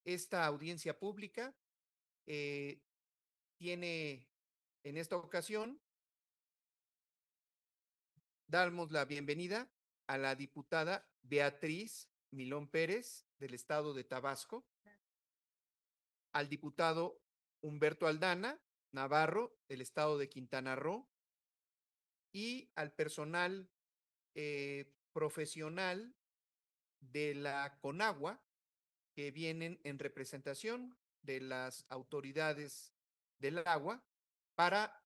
Esta audiencia pública tiene en esta ocasión, damos la bienvenida a la diputada Beatriz Milón Pérez del estado de Tabasco, al diputado Humberto Aldana Navarro del estado de Quintana Roo y al personal profesional de la CONAGUA que vienen en representación de las autoridades del agua para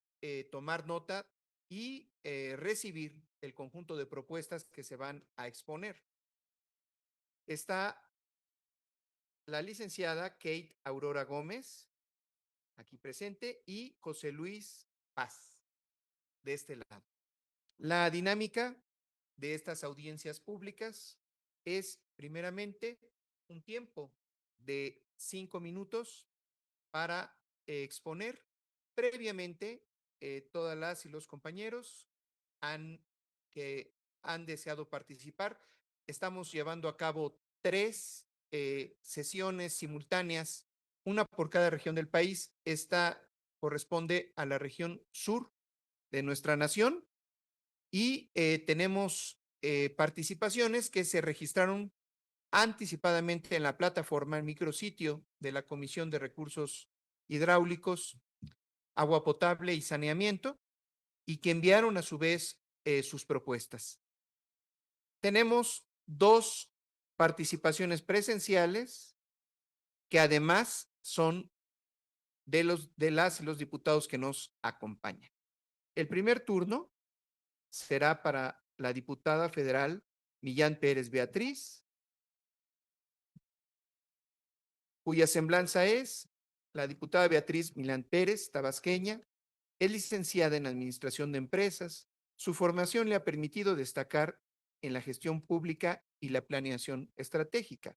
tomar nota y recibir el conjunto de propuestas que se van a exponer. Está la licenciada Kate Aurora Gómez, aquí presente, y José Luis Paz, de este lado. La dinámica de estas audiencias públicas es, primeramente, un tiempo de 5 minutos para exponer. Previamente, todas las y los compañeros que han deseado participar. Estamos llevando a cabo 3 sesiones simultáneas, una por cada región del país. Esta corresponde a la región sur de nuestra nación y tenemos participaciones que se registraron anticipadamente en la plataforma, el micrositio de la Comisión de Recursos Hidráulicos, Agua Potable y Saneamiento, y que enviaron a su vez sus propuestas. Tenemos 2 participaciones presenciales que además son de las y los diputados que nos acompañan. El primer turno será para la diputada federal Millán Pérez Beatriz, cuya semblanza es la diputada Beatriz Millán Pérez, tabasqueña, es licenciada en Administración de Empresas. Su formación le ha permitido destacar en la gestión pública y la planeación estratégica.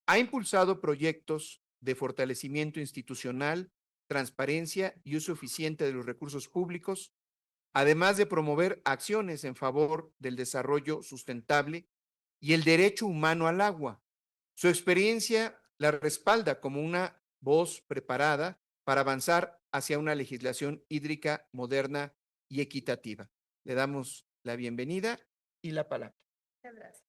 Ha impulsado proyectos de fortalecimiento institucional, transparencia y uso eficiente de los recursos públicos, además de promover acciones en favor del desarrollo sustentable y el derecho humano al agua. Su experiencia la respalda como una voz preparada para avanzar hacia una legislación hídrica moderna y equitativa. Le damos la bienvenida y la palabra. Muchas gracias.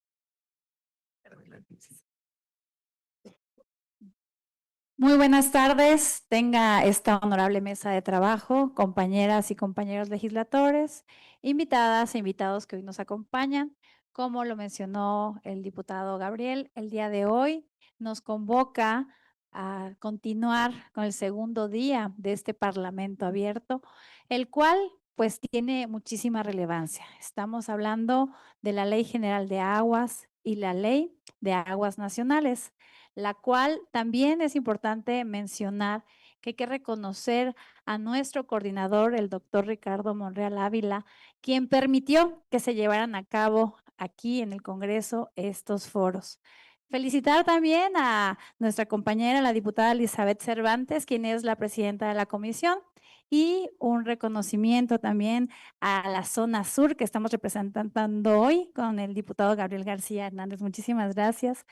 Muy buenas tardes, tenga esta honorable mesa de trabajo, compañeras y compañeros legisladores, invitadas e invitados que hoy nos acompañan. Como lo mencionó el diputado Gabriel, el día de hoy nos convoca a continuar con el segundo día de este Parlamento abierto, el cual pues tiene muchísima relevancia. Estamos hablando de la Ley General de Aguas y la Ley de Aguas Nacionales, la cual también es importante mencionar que hay que reconocer a nuestro coordinador, el doctor Ricardo Monreal Ávila, quien permitió que se llevaran a cabo aquí en el Congreso estos foros. Felicitar también a nuestra compañera, la diputada Elizabeth Cervantes, quien es la presidenta de la comisión, y un reconocimiento también a la zona sur que estamos representando hoy con el diputado Gabriel García Hernández. Muchísimas gracias.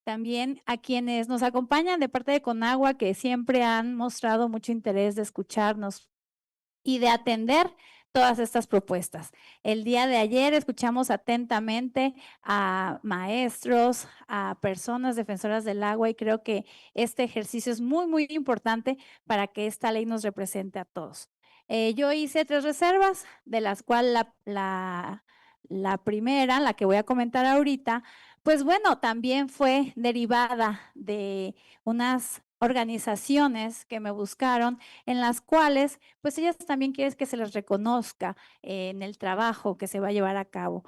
También a quienes nos acompañan de parte de Conagua, que siempre han mostrado mucho interés de escucharnos y de atender todas estas propuestas. El día de ayer escuchamos atentamente a maestros, a personas defensoras del agua y creo que este ejercicio es muy, muy importante para que esta ley nos represente a todos. Yo hice 3 reservas, de las cuales la primera, la que voy a comentar ahorita, pues bueno, también fue derivada de unas organizaciones que me buscaron, en las cuales pues ellas también quieren que se les reconozca en el trabajo que se va a llevar a cabo.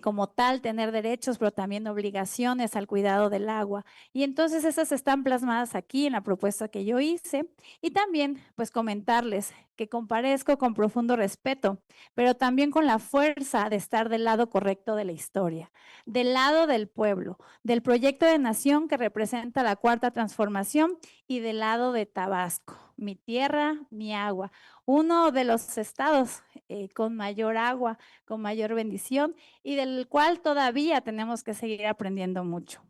Como tal, tener derechos, pero también obligaciones al cuidado del agua. Y entonces esas están plasmadas aquí en la propuesta que yo hice. Y también pues comentarles que comparezco con profundo respeto, pero también con la fuerza de estar del lado correcto de la historia, del lado del pueblo, del proyecto de nación que representa la Cuarta Transformación y del lado de Tabasco, mi tierra, mi agua, uno de los estados con mayor agua, con mayor bendición y del cual todavía tenemos que seguir aprendiendo mucho.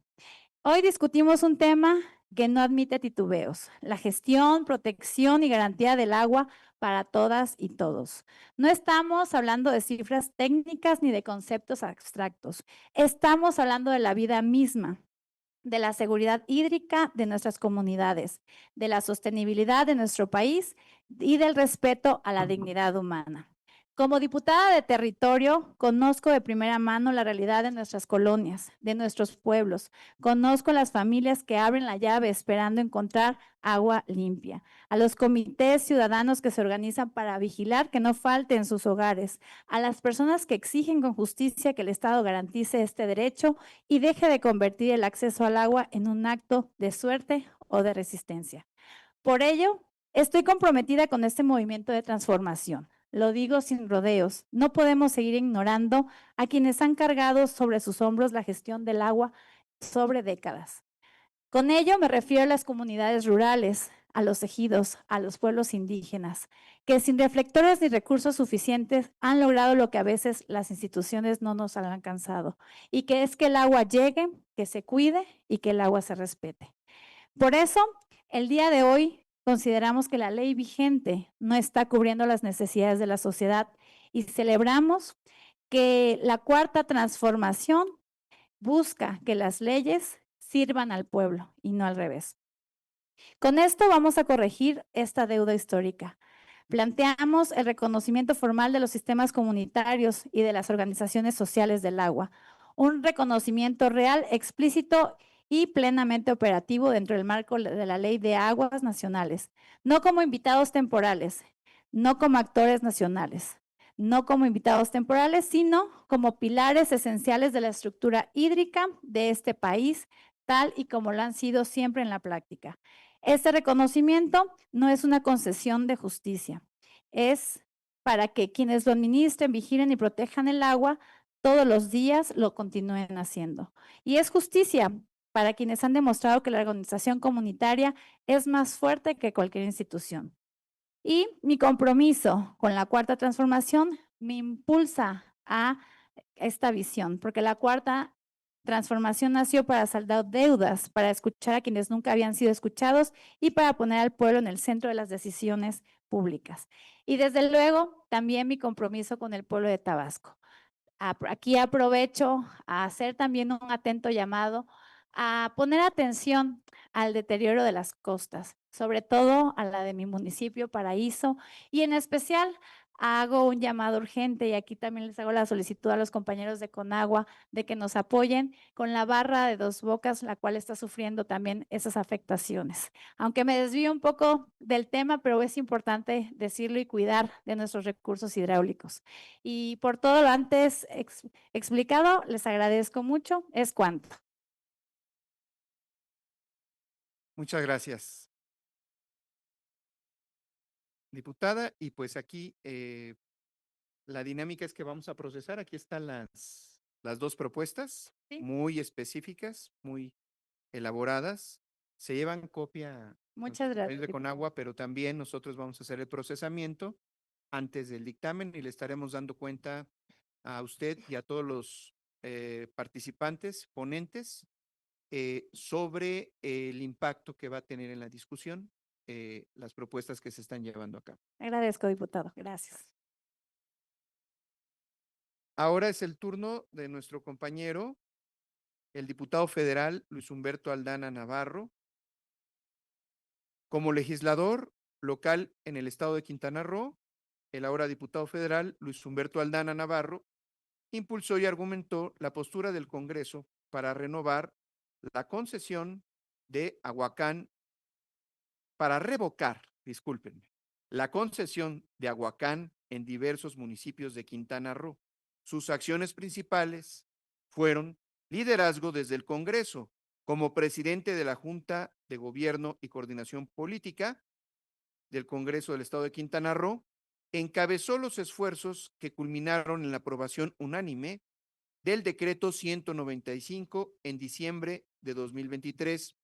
Hoy discutimos un tema que no admite titubeos, la gestión, protección y garantía del agua para todas y todos. No estamos hablando de cifras técnicas ni de conceptos abstractos, estamos hablando de la vida misma, de la seguridad hídrica de nuestras comunidades, de la sostenibilidad de nuestro país y del respeto a la dignidad humana. Como diputada de territorio, conozco de primera mano la realidad de nuestras colonias, de nuestros pueblos. Conozco las familias que abren la llave esperando encontrar agua limpia, a los comités ciudadanos que se organizan para vigilar que no falte en sus hogares, a las personas que exigen con justicia que el Estado garantice este derecho y deje de convertir el acceso al agua en un acto de suerte o de resistencia. Por ello, estoy comprometida con este movimiento de transformación. Lo digo sin rodeos. No podemos seguir ignorando a quienes han cargado sobre sus hombros la gestión del agua sobre décadas. Con ello me refiero a las comunidades rurales, a los ejidos, a los pueblos indígenas, que sin reflectores ni recursos suficientes han logrado lo que a veces las instituciones no nos han alcanzado, y que es que el agua llegue, que se cuide y que el agua se respete. Por eso, el día de hoy consideramos que la ley vigente no está cubriendo las necesidades de la sociedad y celebramos que la cuarta transformación busca que las leyes sirvan al pueblo y no al revés. Con esto vamos a corregir esta deuda histórica. Planteamos el reconocimiento formal de los sistemas comunitarios y de las organizaciones sociales del agua, un reconocimiento real, explícito y plenamente operativo dentro del marco de la Ley de Aguas Nacionales, no como invitados temporales, no como actores nacionales, no como invitados temporales, sino como pilares esenciales de la estructura hídrica de este país, tal y como lo han sido siempre en la práctica. Este reconocimiento no es una concesión de justicia, es para que quienes lo administren, vigilen y protejan el agua todos los días lo continúen haciendo. Y es justicia para quienes han demostrado que la organización comunitaria es más fuerte que cualquier institución. Y mi compromiso con la cuarta transformación me impulsa a esta visión, porque la cuarta transformación nació para saldar deudas, para escuchar a quienes nunca habían sido escuchados y para poner al pueblo en el centro de las decisiones públicas. Y desde luego, también mi compromiso con el pueblo de Tabasco. Aquí aprovecho a hacer también un atento llamado a poner atención al deterioro de las costas, sobre todo a la de mi municipio, Paraíso, y en especial hago un llamado urgente y aquí también les hago la solicitud a los compañeros de Conagua de que nos apoyen con la barra de Dos Bocas, la cual está sufriendo también esas afectaciones. Aunque me desvío un poco del tema, pero es importante decirlo y cuidar de nuestros recursos hidráulicos. Y por todo lo antes explicado, les agradezco mucho. Es cuanto. Muchas gracias, diputada. Y pues aquí la dinámica es que vamos a procesar. Aquí están las dos propuestas, Sí. muy específicas, muy elaboradas. Se llevan copia Muchas gracias. de Conagua, pero también nosotros vamos a hacer el procesamiento antes del dictamen y le estaremos dando cuenta a usted y a todos los participantes, ponentes, sobre el impacto que va a tener en la discusión las propuestas que se están llevando a cabo. Agradezco, diputado. Gracias. Ahora es el turno de nuestro compañero, el diputado federal Luis Humberto Aldana Navarro. Como legislador local en el estado de Quintana Roo, el ahora diputado federal Luis Humberto Aldana Navarro impulsó y argumentó la postura del Congreso para renovar la concesión de Aguacán, para revocar, discúlpenme, la concesión de Aguacán en diversos municipios de Quintana Roo. Sus acciones principales fueron liderazgo desde el Congreso, como presidente de la Junta de Gobierno y Coordinación Política del Congreso del Estado de Quintana Roo, encabezó los esfuerzos que culminaron en la aprobación unánime del decreto 195 en diciembre de 2023,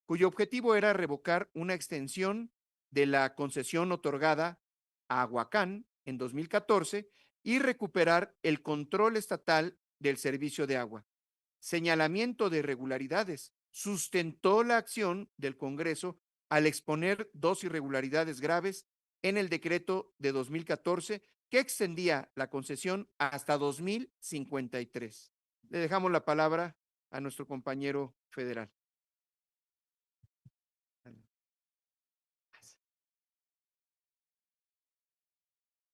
cuyo objetivo era revocar una extensión de la concesión otorgada a Aguacán en 2014 y recuperar el control estatal del servicio de agua, señalamiento de irregularidades sustentó la acción del Congreso al exponer dos irregularidades graves en el decreto de 2014 que extendía la concesión hasta 2053. Le dejamos la palabra a nuestro compañero federal.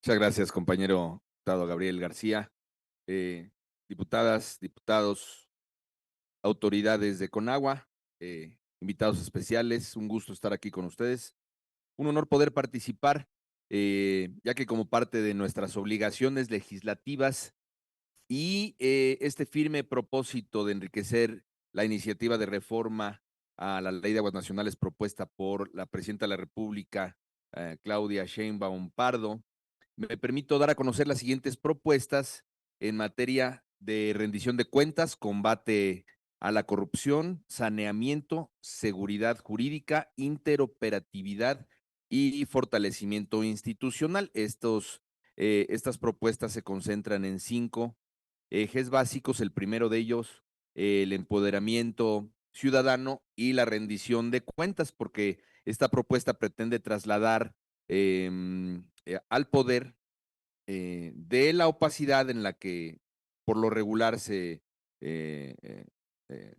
Muchas gracias, compañero diputado Gabriel García. Diputadas, diputados, autoridades de Conagua, invitados especiales, un gusto estar aquí con ustedes. Un honor poder participar, ya que como parte de nuestras obligaciones legislativas y este firme propósito de enriquecer la iniciativa de reforma a la Ley de Aguas Nacionales propuesta por la Presidenta de la República, Claudia Sheinbaum Pardo, me permito dar a conocer las siguientes propuestas en materia de rendición de cuentas, combate a la corrupción, saneamiento, seguridad jurídica, interoperatividad y fortalecimiento institucional. Estas propuestas se concentran en 5 ejes básicos. El primero de ellos, el empoderamiento ciudadano y la rendición de cuentas, porque esta propuesta pretende trasladar al poder de la opacidad en la que por lo regular eh, eh, eh,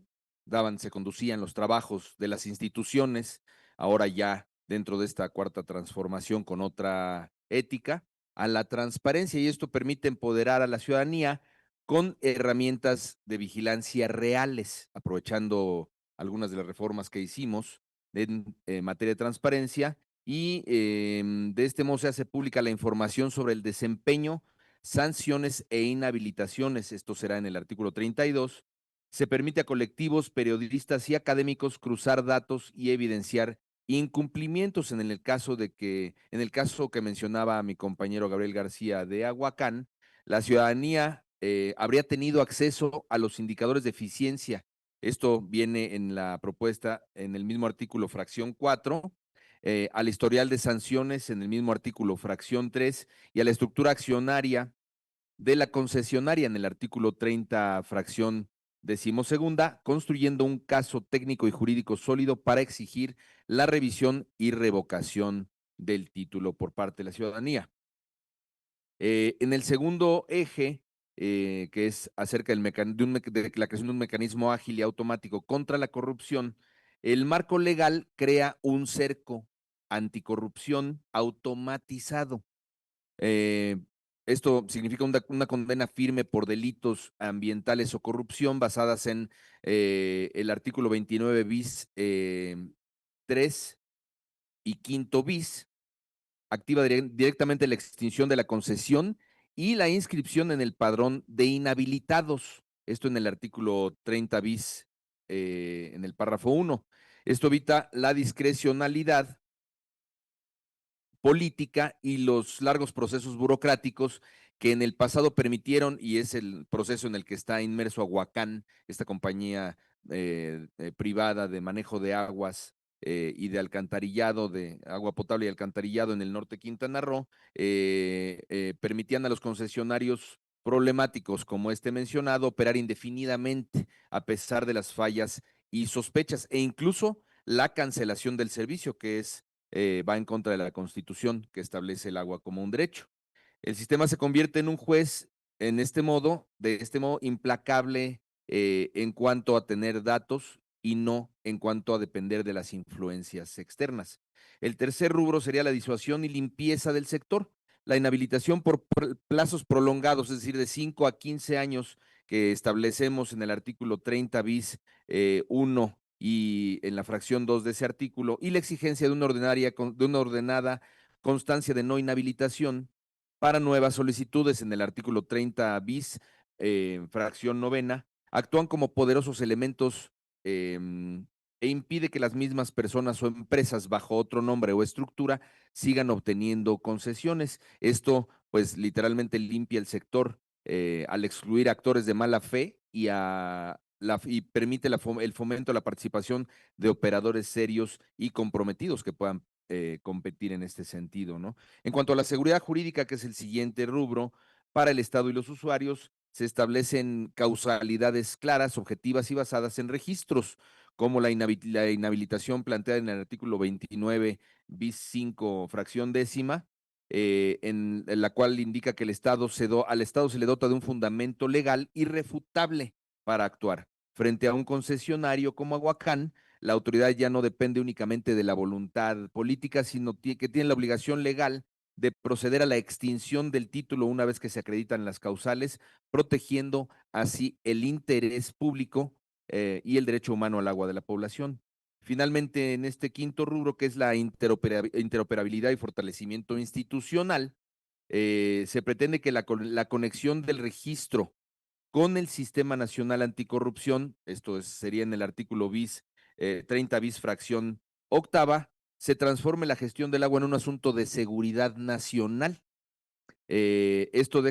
se conducían los trabajos de las instituciones, ahora ya dentro de esta cuarta transformación con otra ética, a la transparencia, y esto permite empoderar a la ciudadanía con herramientas de vigilancia reales, aprovechando algunas de las reformas que hicimos en materia de transparencia, y de este modo se hace pública la información sobre el desempeño, sanciones e inhabilitaciones. Esto será en el artículo 32. Se permite a colectivos, periodistas y académicos cruzar datos y evidenciar incumplimientos en el caso que mencionaba mi compañero Gabriel García de Aguacán, la ciudadanía habría tenido acceso a los indicadores de eficiencia. Esto viene en la propuesta, en el mismo artículo, fracción 4, al historial de sanciones en el mismo artículo, fracción 3, y a la estructura accionaria de la concesionaria en el artículo 30, fracción 12ª, construyendo un caso técnico y jurídico sólido para exigir la revisión y revocación del título por parte de la ciudadanía. En el segundo eje, que es acerca de la creación de un mecanismo ágil y automático contra la corrupción, el marco legal crea un cerco anticorrupción automatizado. Esto significa una condena firme por delitos ambientales o corrupción basadas en el artículo 29 bis 3 y 5 bis. Activa directamente la extinción de la concesión y la inscripción en el padrón de inhabilitados. Esto en el artículo 30 bis, en el párrafo 1. Esto evita la discrecionalidad política y los largos procesos burocráticos que en el pasado permitieron, y es el proceso en el que está inmerso Aguacán, esta compañía privada de manejo de aguas y de alcantarillado, de agua potable y alcantarillado en el norte de Quintana Roo, permitían a los concesionarios problemáticos como este mencionado operar indefinidamente a pesar de las fallas y sospechas, e incluso la cancelación del servicio, que va en contra de la Constitución, que establece el agua como un derecho. El sistema se convierte en un juez de este modo implacable en cuanto a tener datos y no en cuanto a depender de las influencias externas. El tercer rubro sería la disuasión y limpieza del sector. La inhabilitación por plazos prolongados, es decir, de 5 a 15 años, que establecemos en el artículo 30 bis 1 y en la fracción 2 de ese artículo, y la exigencia de una ordenada constancia de no inhabilitación para nuevas solicitudes en el artículo 30 bis, fracción 9, actúan como poderosos elementos e impide que las mismas personas o empresas bajo otro nombre o estructura sigan obteniendo concesiones. Esto, pues, literalmente limpia el sector al excluir actores de mala fe y permite el fomento de la participación de operadores serios y comprometidos que puedan competir en este sentido, ¿no? En cuanto a la seguridad jurídica, que es el siguiente rubro, para el Estado y los usuarios, se establecen causalidades claras, objetivas y basadas en registros como la inhabilitación planteada en el artículo 29 bis 5 fracción décima, en la cual indica que al Estado se le dota de un fundamento legal irrefutable para actuar. Frente a un concesionario como Aguacán, la autoridad ya no depende únicamente de la voluntad política, sino que tiene la obligación legal de proceder a la extinción del título una vez que se acreditan las causales, protegiendo así el interés público y el derecho humano al agua de la población. Finalmente, en este quinto rubro, que es la interoperabilidad y fortalecimiento institucional, se pretende que la conexión del registro con el Sistema Nacional Anticorrupción, sería en el artículo 30 bis fracción octava, se transforme la gestión del agua en un asunto de seguridad nacional. Esto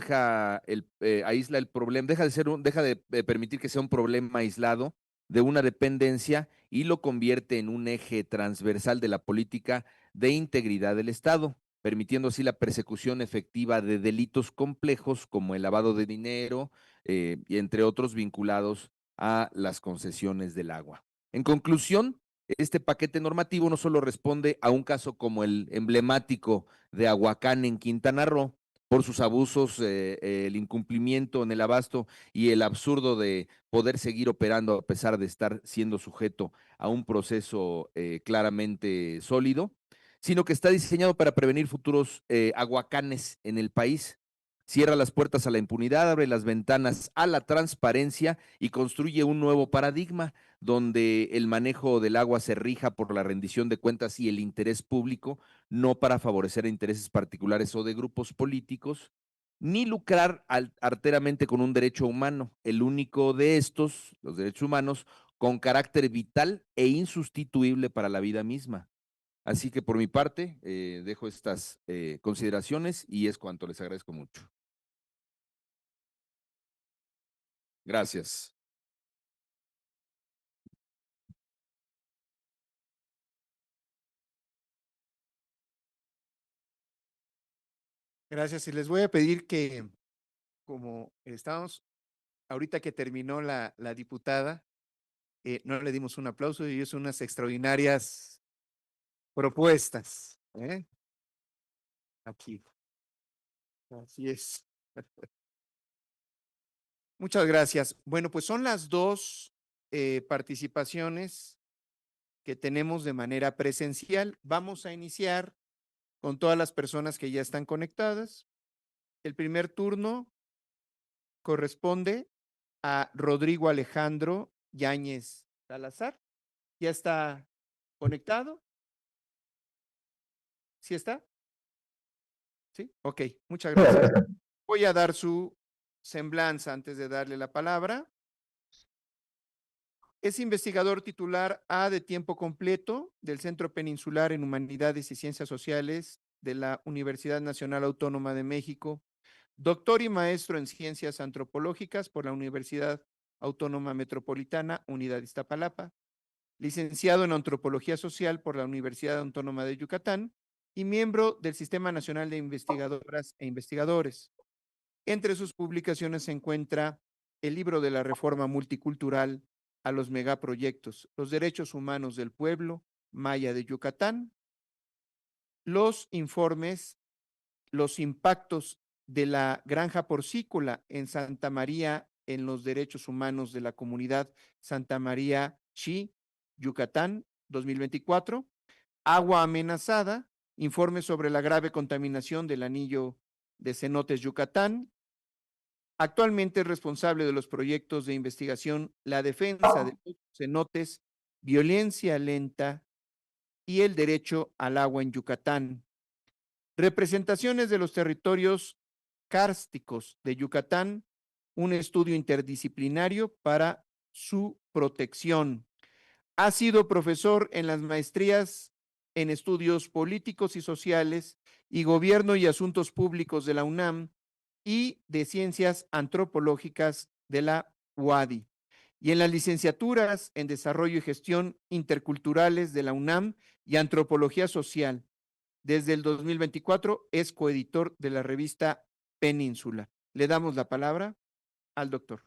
aísla el problema, deja de permitir que sea un problema aislado de una dependencia y lo convierte en un eje transversal de la política de integridad del Estado, permitiendo así la persecución efectiva de delitos complejos como el lavado de dinero y entre otros vinculados a las concesiones del agua. En conclusión, este paquete normativo no solo responde a un caso como el emblemático de Aguacán en Quintana Roo, por sus abusos, el incumplimiento en el abasto y el absurdo de poder seguir operando a pesar de estar siendo sujeto a un proceso claramente sólido, sino que está diseñado para prevenir futuros aguacanes en el país. Cierra las puertas a la impunidad, abre las ventanas a la transparencia y construye un nuevo paradigma donde el manejo del agua se rija por la rendición de cuentas y el interés público, no para favorecer intereses particulares o de grupos políticos, ni lucrar arteramente con un derecho humano, el único de estos, los derechos humanos, con carácter vital e insustituible para la vida misma. Así que por mi parte, dejo estas consideraciones y es cuanto. Les agradezco mucho. Gracias. Gracias. Y les voy a pedir que, como estamos, ahorita que terminó la diputada, no le dimos un aplauso y es unas extraordinarias propuestas. Aquí. Así es. Muchas gracias. Bueno, pues son las dos participaciones que tenemos de manera presencial. Vamos a iniciar con todas las personas que ya están conectadas. El primer turno corresponde a Rodrigo Alejandro Yáñez Salazar. ¿Ya está conectado? ¿Sí está? Sí, ok, muchas gracias. Voy a dar su semblanza antes de darle la palabra. Es investigador titular A de tiempo completo del Centro Peninsular en Humanidades y Ciencias Sociales de la Universidad Nacional Autónoma de México, doctor y maestro en Ciencias Antropológicas por la Universidad Autónoma Metropolitana, Unidad Iztapalapa, licenciado en Antropología Social por la Universidad Autónoma de Yucatán y miembro del Sistema Nacional de Investigadoras e Investigadores. Entre sus publicaciones se encuentra el libro de la Reforma Multicultural a los Megaproyectos, los Derechos Humanos del Pueblo Maya de Yucatán, los informes, los impactos de la granja porcícola en Santa María en los derechos humanos de la comunidad Santa María Chi, Yucatán, 2024, agua amenazada, informe sobre la grave contaminación del anillo de cenotes Yucatán. Actualmente es responsable de los proyectos de investigación La defensa de los cenotes, violencia lenta y el derecho al agua en Yucatán. Representaciones de los territorios kársticos de Yucatán, un estudio interdisciplinario para su protección. Ha sido profesor en las maestrías en estudios políticos y sociales y gobierno y asuntos públicos de la UNAM y de ciencias antropológicas de la UADY, y en las licenciaturas en desarrollo y gestión interculturales de la UNAM y antropología social. Desde el 2024 es coeditor de la revista Península. Le damos la palabra al doctor.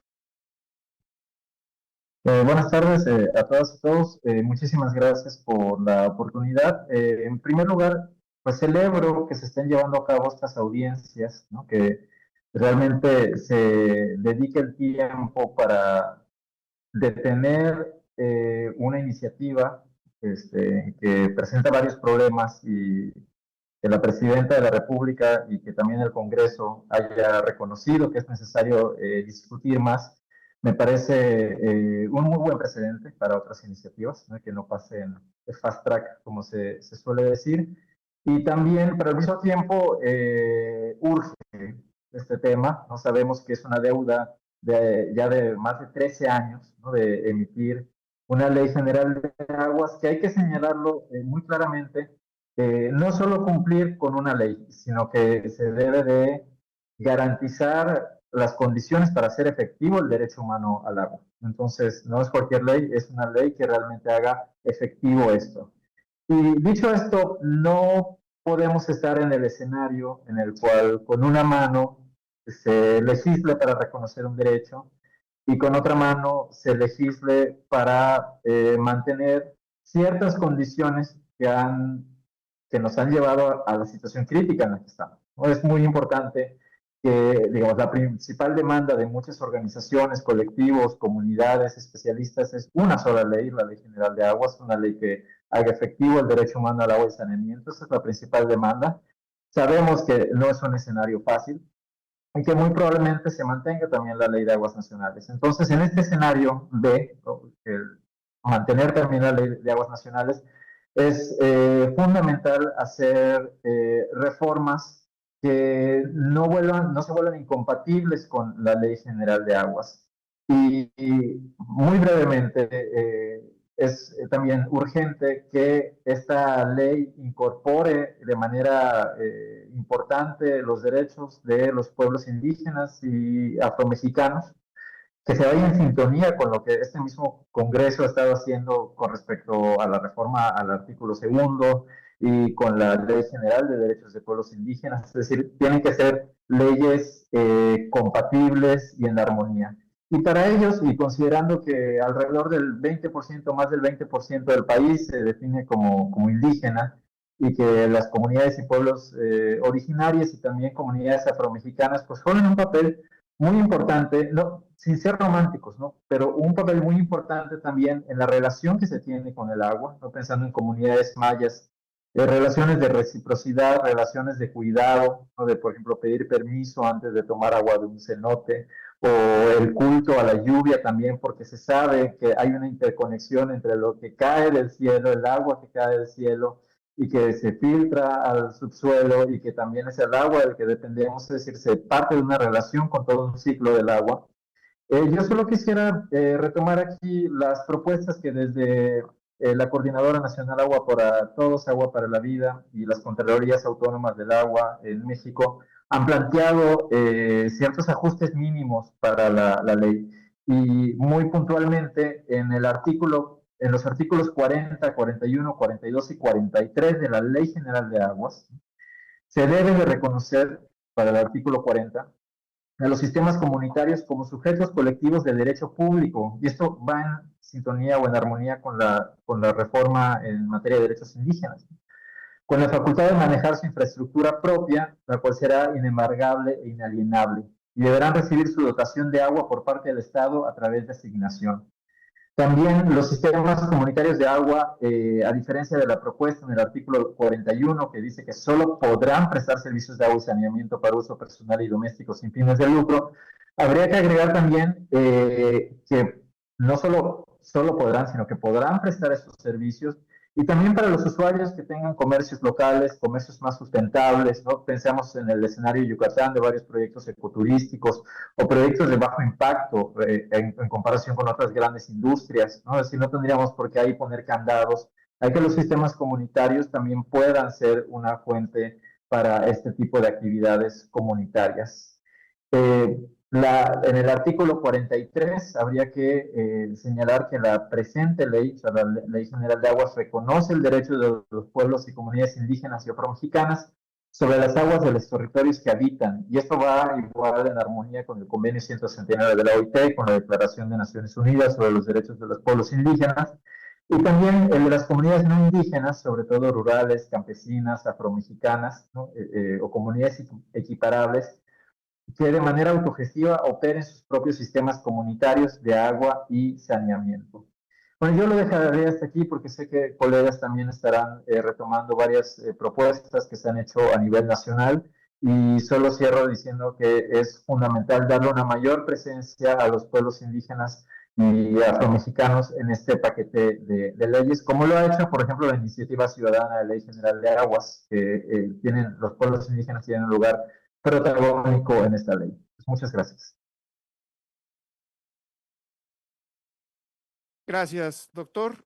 Buenas tardes a todas y todos. Muchísimas gracias por la oportunidad. En primer lugar, pues celebro que se estén llevando a cabo estas audiencias, ¿no? Que realmente se dedique el tiempo para detener una iniciativa que presenta varios problemas y que la Presidenta de la República y que también el Congreso haya reconocido que es necesario discutir más, me parece un muy buen precedente para otras iniciativas, ¿no? Que no pasen de fast track, como se suele decir. Y también, pero al mismo tiempo, urge este tema. No sabemos que es una deuda ya de más de 13 años, ¿no? De emitir una ley general de aguas que hay que señalarlo muy claramente, no solo cumplir con una ley, sino que se debe de garantizar las condiciones para hacer efectivo el derecho humano al agua. Entonces, no es cualquier ley, es una ley que realmente haga efectivo esto. Y dicho esto, no podemos estar en el escenario en el cual con una mano se legisle para reconocer un derecho y con otra mano se legisle para mantener ciertas condiciones que nos han llevado a la situación crítica en la que estamos. ¿No? Es muy importante que, digamos, la principal demanda de muchas organizaciones, colectivos, comunidades, especialistas es una sola ley, la Ley General de Aguas, una ley que haga efectivo el derecho humano al agua y saneamiento. Esa es la principal demanda. Sabemos que no es un escenario fácil y que muy probablemente se mantenga también la ley de aguas nacionales. Entonces, en este escenario B, el mantener también la ley de aguas nacionales, es fundamental hacer reformas que no se vuelvan incompatibles con la Ley General de Aguas. Y muy brevemente, es también urgente que esta ley incorpore de manera importante los derechos de los pueblos indígenas y afromexicanos, que se vaya en sintonía con lo que este mismo Congreso ha estado haciendo con respecto a la reforma al artículo 2 y con la Ley General de Derechos de Pueblos Indígenas. Es decir, tienen que ser leyes compatibles y en armonía. Y para ellos, y considerando que alrededor del 20%, más del 20% del país se define como indígena, y que las comunidades y pueblos originarios y también comunidades afromexicanas pues juegan un papel muy importante, no, sin ser románticos, ¿no? Pero un papel muy importante también en la relación que se tiene con el agua, ¿no? Pensando en comunidades mayas, relaciones de reciprocidad, relaciones de cuidado, ¿no? De, por ejemplo, pedir permiso antes de tomar agua de un cenote, o el culto a la lluvia también, porque se sabe que hay una interconexión entre lo que cae del cielo, el agua que cae del cielo, y que se filtra al subsuelo y que también es el agua del que dependemos, es decir, se parte de una relación con todo un ciclo del agua. Yo solo quisiera retomar aquí las propuestas que desde la Coordinadora Nacional Agua para Todos, Agua para la Vida y las Contralorías Autónomas del Agua en México han planteado ciertos ajustes mínimos para la ley. Y muy puntualmente en los artículos 40, 41, 42 y 43 de la Ley General de Aguas, se debe de reconocer para el artículo 40 a los sistemas comunitarios como sujetos colectivos de derecho público. Y esto va en sintonía o en armonía con la reforma en materia de derechos indígenas, con la facultad de manejar su infraestructura propia, la cual será inembargable e inalienable, y deberán recibir su dotación de agua por parte del Estado a través de asignación. También los sistemas comunitarios de agua, a diferencia de la propuesta en el artículo 41, que dice que solo podrán prestar servicios de agua y saneamiento para uso personal y doméstico sin fines de lucro, habría que agregar también que no solo podrán, sino que podrán prestar estos servicios y también para los usuarios que tengan comercios locales, comercios más sustentables, ¿no? Pensamos en el escenario de Yucatán de varios proyectos ecoturísticos o proyectos de bajo impacto en comparación con otras grandes industrias, ¿no? Es decir, no tendríamos por qué ahí poner candados. Hay que los sistemas comunitarios también puedan ser una fuente para este tipo de actividades comunitarias. En el artículo 43 habría que señalar que la presente ley, o sea, la Ley General de Aguas, reconoce el derecho de los pueblos y comunidades indígenas y afromexicanas sobre las aguas de los territorios que habitan. Y esto va igual en armonía con el Convenio 169 de la OIT, con la Declaración de Naciones Unidas sobre los Derechos de los Pueblos Indígenas, y también el de las comunidades no indígenas, sobre todo rurales, campesinas, afromexicanas, ¿no? O comunidades equiparables, que de manera autogestiva operen sus propios sistemas comunitarios de agua y saneamiento. Bueno, yo lo dejaré hasta aquí porque sé que colegas también estarán retomando varias propuestas que se han hecho a nivel nacional, y solo cierro diciendo que es fundamental darle una mayor presencia a los pueblos indígenas y afromexicanos en este paquete de leyes, como lo ha hecho, por ejemplo, la Iniciativa Ciudadana de Ley General de Aguas, que los pueblos indígenas tienen un lugar protagónico en esta ley. Pues muchas gracias. Gracias, doctor.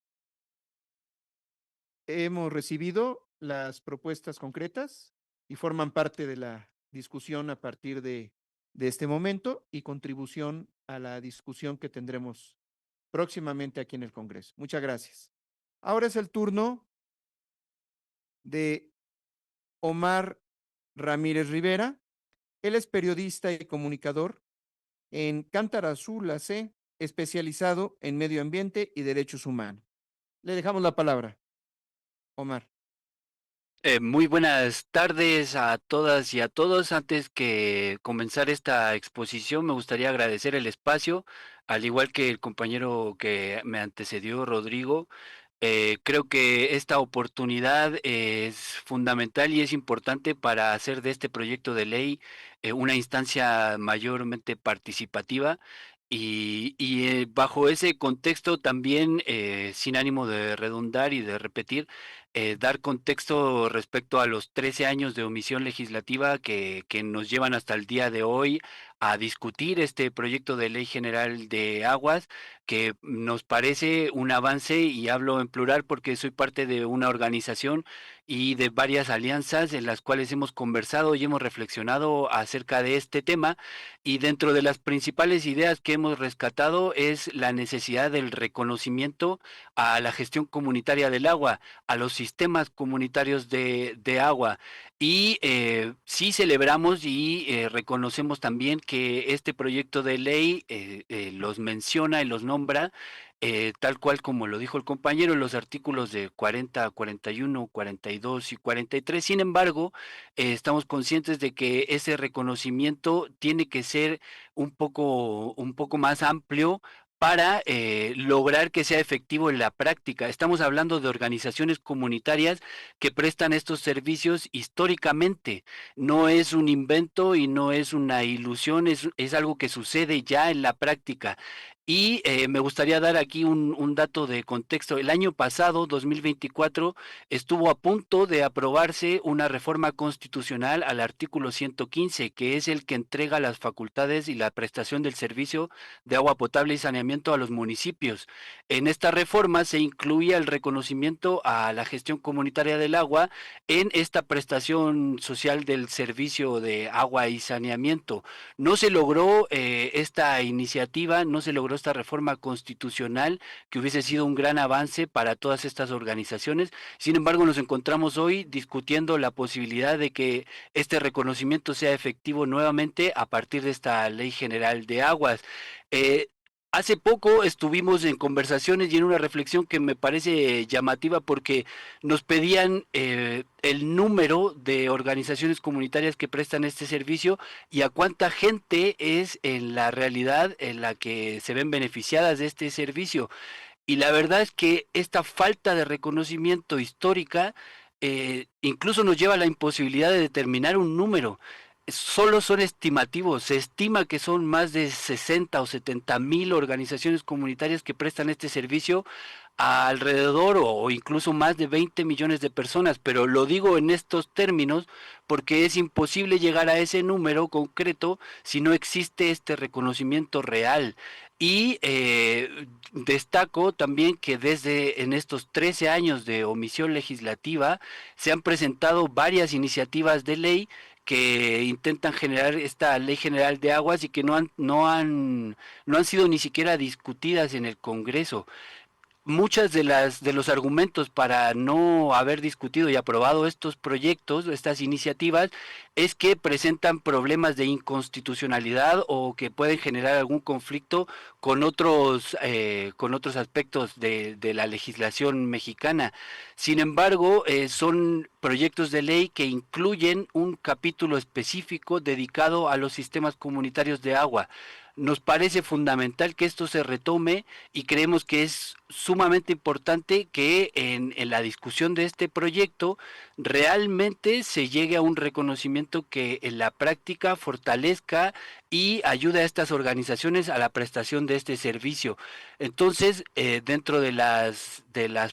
Hemos recibido las propuestas concretas y forman parte de la discusión a partir de este momento y contribución a la discusión que tendremos próximamente aquí en el Congreso. Muchas gracias. Ahora es el turno de Omar Ramírez Rivera. Él es periodista y comunicador en Cántara Azul AC, especializado en medio ambiente y derechos humanos. Le dejamos la palabra, Omar. Muy buenas tardes a todas y a todos. Antes que comenzar esta exposición, me gustaría agradecer el espacio, al igual que el compañero que me antecedió, Rodrigo. Creo que esta oportunidad es fundamental y es importante para hacer de este proyecto de ley una instancia mayormente participativa y bajo ese contexto también, sin ánimo de redundar y de repetir, dar contexto respecto a los 13 años de omisión legislativa que nos llevan hasta el día de hoy a discutir este proyecto de ley general de aguas, que nos parece un avance, y hablo en plural porque soy parte de una organización y de varias alianzas en las cuales hemos conversado y hemos reflexionado acerca de este tema, y dentro de las principales ideas que hemos rescatado es la necesidad del reconocimiento a la gestión comunitaria del agua, a los sistemas comunitarios de agua. Y sí celebramos y reconocemos también que este proyecto de ley los menciona y los nombra, tal cual como lo dijo el compañero, en los artículos de 40, 41, 42 y 43. Sin embargo, estamos conscientes de que ese reconocimiento tiene que ser un poco más amplio para lograr que sea efectivo en la práctica. Estamos hablando de organizaciones comunitarias que prestan estos servicios históricamente. No es un invento y no es una ilusión, es algo que sucede ya en la práctica. Y me gustaría dar aquí un dato de contexto. El año pasado, 2024, estuvo a punto de aprobarse una reforma constitucional al artículo 115, que es el que entrega las facultades y la prestación del servicio de agua potable y saneamiento a los municipios. En esta reforma se incluía el reconocimiento a la gestión comunitaria del agua en esta prestación social del servicio de agua y saneamiento. No se logró esta iniciativa, no se logró esta reforma constitucional que hubiese sido un gran avance para todas estas organizaciones. Sin embargo, nos encontramos hoy discutiendo la posibilidad de que este reconocimiento sea efectivo nuevamente a partir de esta Ley General de Aguas. Eh, Hace poco estuvimos en conversaciones y en una reflexión que me parece llamativa, porque nos pedían el número de organizaciones comunitarias que prestan este servicio y a cuánta gente es en la realidad en la que se ven beneficiadas de este servicio. Y la verdad es que esta falta de reconocimiento histórica incluso nos lleva a la imposibilidad de determinar un número. Solo son estimativos. Se estima que son más de 60 o 70 mil organizaciones comunitarias que prestan este servicio a alrededor o incluso más de 20 millones de personas, pero lo digo en estos términos porque es imposible llegar a ese número concreto si no existe este reconocimiento real. Y destaco también que desde en estos 13 años de omisión legislativa se han presentado varias iniciativas de ley que intentan generar esta Ley General de Aguas y que no han sido ni siquiera discutidas en el Congreso. muchas de los argumentos para no haber discutido y aprobado estos proyectos, estas iniciativas, es que presentan problemas de inconstitucionalidad o que pueden generar algún conflicto con otros aspectos de la legislación mexicana. Sin embargo, son proyectos de ley que incluyen un capítulo específico dedicado a los sistemas comunitarios de agua. Nos parece fundamental que esto se retome y creemos que es sumamente importante que en la discusión de este proyecto realmente se llegue a un reconocimiento que en la práctica fortalezca y ayude a estas organizaciones a la prestación de este servicio. Entonces, dentro de las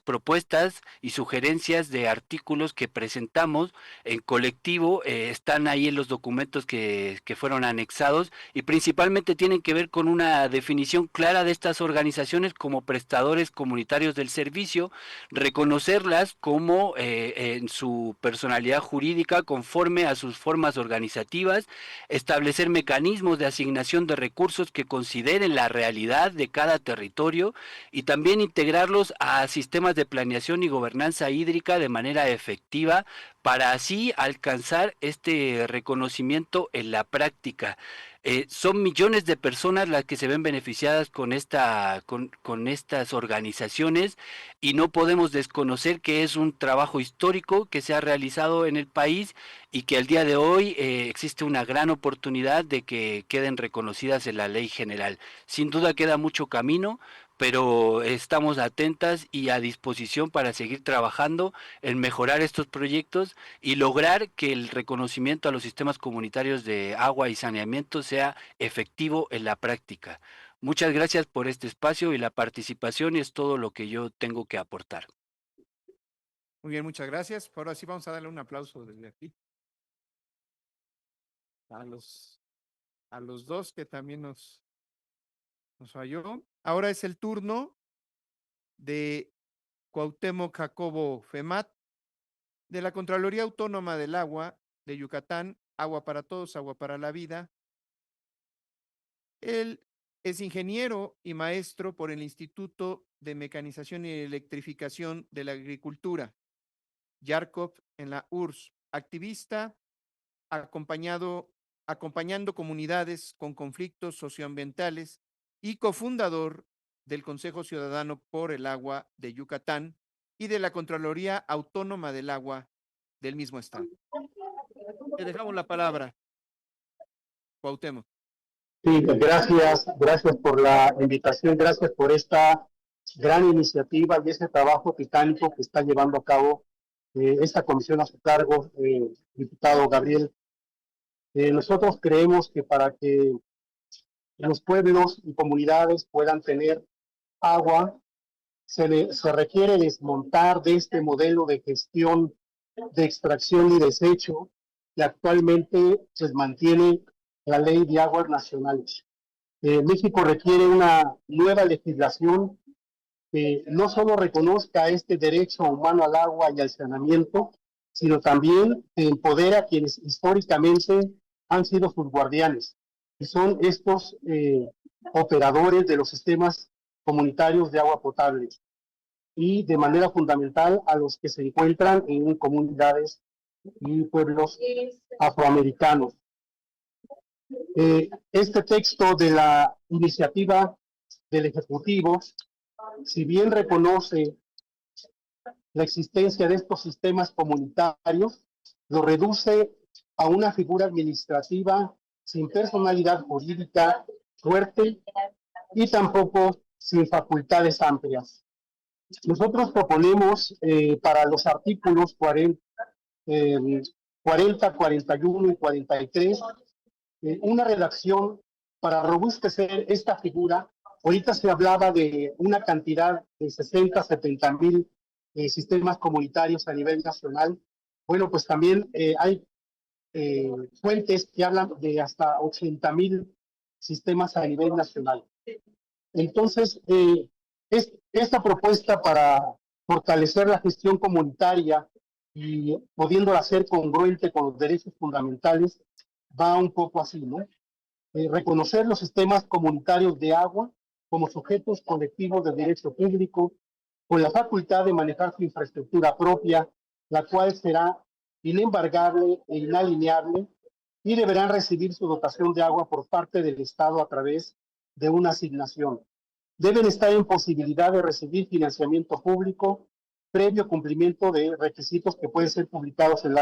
propuestas y sugerencias de artículos que presentamos en colectivo, están ahí en los documentos que fueron anexados y principalmente tienen que ver con una definición clara de estas organizaciones como prestadores comunitarios del servicio, reconocerlas como en su personalidad jurídica conforme a sus formas organizativas, establecer mecanismos de asignación de recursos que consideren la realidad de cada territorio y también integrarlos a sistemas de planeación y gobernanza hídrica de manera efectiva para así alcanzar este reconocimiento en la práctica. Son millones de personas las que se ven beneficiadas con estas organizaciones y no podemos desconocer que es un trabajo histórico que se ha realizado en el país y que al día de hoy existe una gran oportunidad de que queden reconocidas en la ley general. Sin duda queda mucho camino, pero estamos atentas y a disposición para seguir trabajando en mejorar estos proyectos y lograr que el reconocimiento a los sistemas comunitarios de agua y saneamiento sea efectivo en la práctica. Muchas gracias por este espacio y la participación, y es todo lo que yo tengo que aportar. Muy bien, muchas gracias. Ahora sí vamos a darle un aplauso desde aquí a los dos que también nos falló. Ahora es el turno de Cuauhtémoc Jacobo Femat, de la Contraloría Autónoma del Agua de Yucatán, Agua para Todos, Agua para la Vida. Él es ingeniero y maestro por el Instituto de Mecanización y Electrificación de la Agricultura, Yarkov, en la URSS, activista acompañando comunidades con conflictos socioambientales y cofundador del Consejo Ciudadano por el Agua de Yucatán y de la Contraloría Autónoma del Agua del mismo estado. Le dejamos la palabra, Cuauhtémoc. Sí, gracias por la invitación, gracias por esta gran iniciativa y ese trabajo titánico que está llevando a cabo esta comisión a su cargo, diputado Gabriel. Nosotros creemos que para que los pueblos y comunidades puedan tener agua, se requiere desmontar de este modelo de gestión de extracción y desecho que actualmente se mantiene la Ley de Aguas Nacionales. México requiere una nueva legislación que no solo reconozca este derecho humano al agua y al saneamiento, sino también empodera a quienes históricamente han sido sus guardianes, y son estos operadores de los sistemas comunitarios de agua potable, y de manera fundamental a los que se encuentran en comunidades y pueblos afroamericanos. Este texto de la iniciativa del Ejecutivo, si bien reconoce la existencia de estos sistemas comunitarios, lo reduce a una figura administrativa sin personalidad jurídica fuerte y tampoco sin facultades amplias. Nosotros proponemos para los artículos 40, 41 y 43 una redacción para robustecer esta figura. Ahorita se hablaba de una cantidad de 60, 70 mil sistemas comunitarios a nivel nacional. Bueno, pues también hay fuentes que hablan de hasta 80,000 sistemas a nivel nacional. Entonces, esta propuesta para fortalecer la gestión comunitaria y pudiéndola hacer congruente con los derechos fundamentales, va un poco así, ¿no? Reconocer los sistemas comunitarios de agua como sujetos colectivos de derecho público con la facultad de manejar su infraestructura propia, la cual será inembargable e inalineable y deberán recibir su dotación de agua por parte del Estado a través de una asignación. Deben estar en posibilidad de recibir financiamiento público previo cumplimiento de requisitos que pueden ser publicados en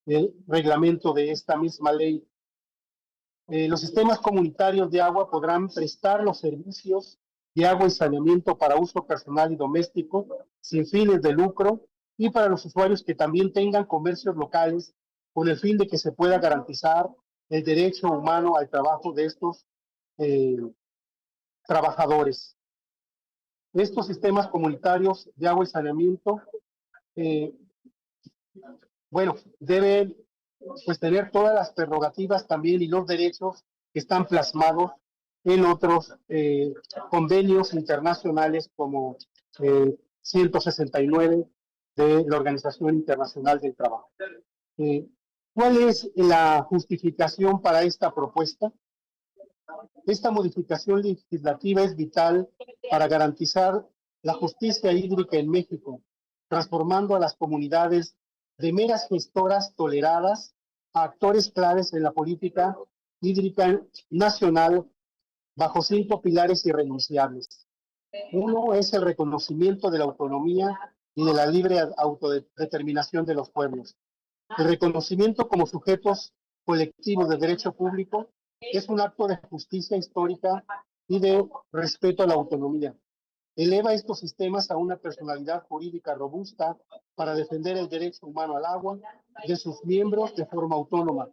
el reglamento de esta misma ley. Los sistemas comunitarios de agua podrán prestar los servicios de agua y saneamiento para uso personal y doméstico sin fines de lucro y para los usuarios que también tengan comercios locales con el fin de que se pueda garantizar el derecho humano al trabajo de estos trabajadores. Estos sistemas comunitarios de agua y saneamiento, deben pues tener todas las prerrogativas también y los derechos que están plasmados en otros convenios internacionales como 169 de la Organización Internacional del Trabajo. ¿Cuál es la justificación para esta propuesta? Esta modificación legislativa es vital para garantizar la justicia hídrica en México, transformando a las comunidades de meras gestoras toleradas a actores claves en la política hídrica nacional bajo 5 pilares irrenunciables. Uno es el reconocimiento de la autonomía y de la libre autodeterminación de los pueblos. El reconocimiento como sujetos colectivos de derecho público es un acto de justicia histórica y de respeto a la autonomía. Eleva estos sistemas a una personalidad jurídica robusta para defender el derecho humano al agua de sus miembros de forma autónoma.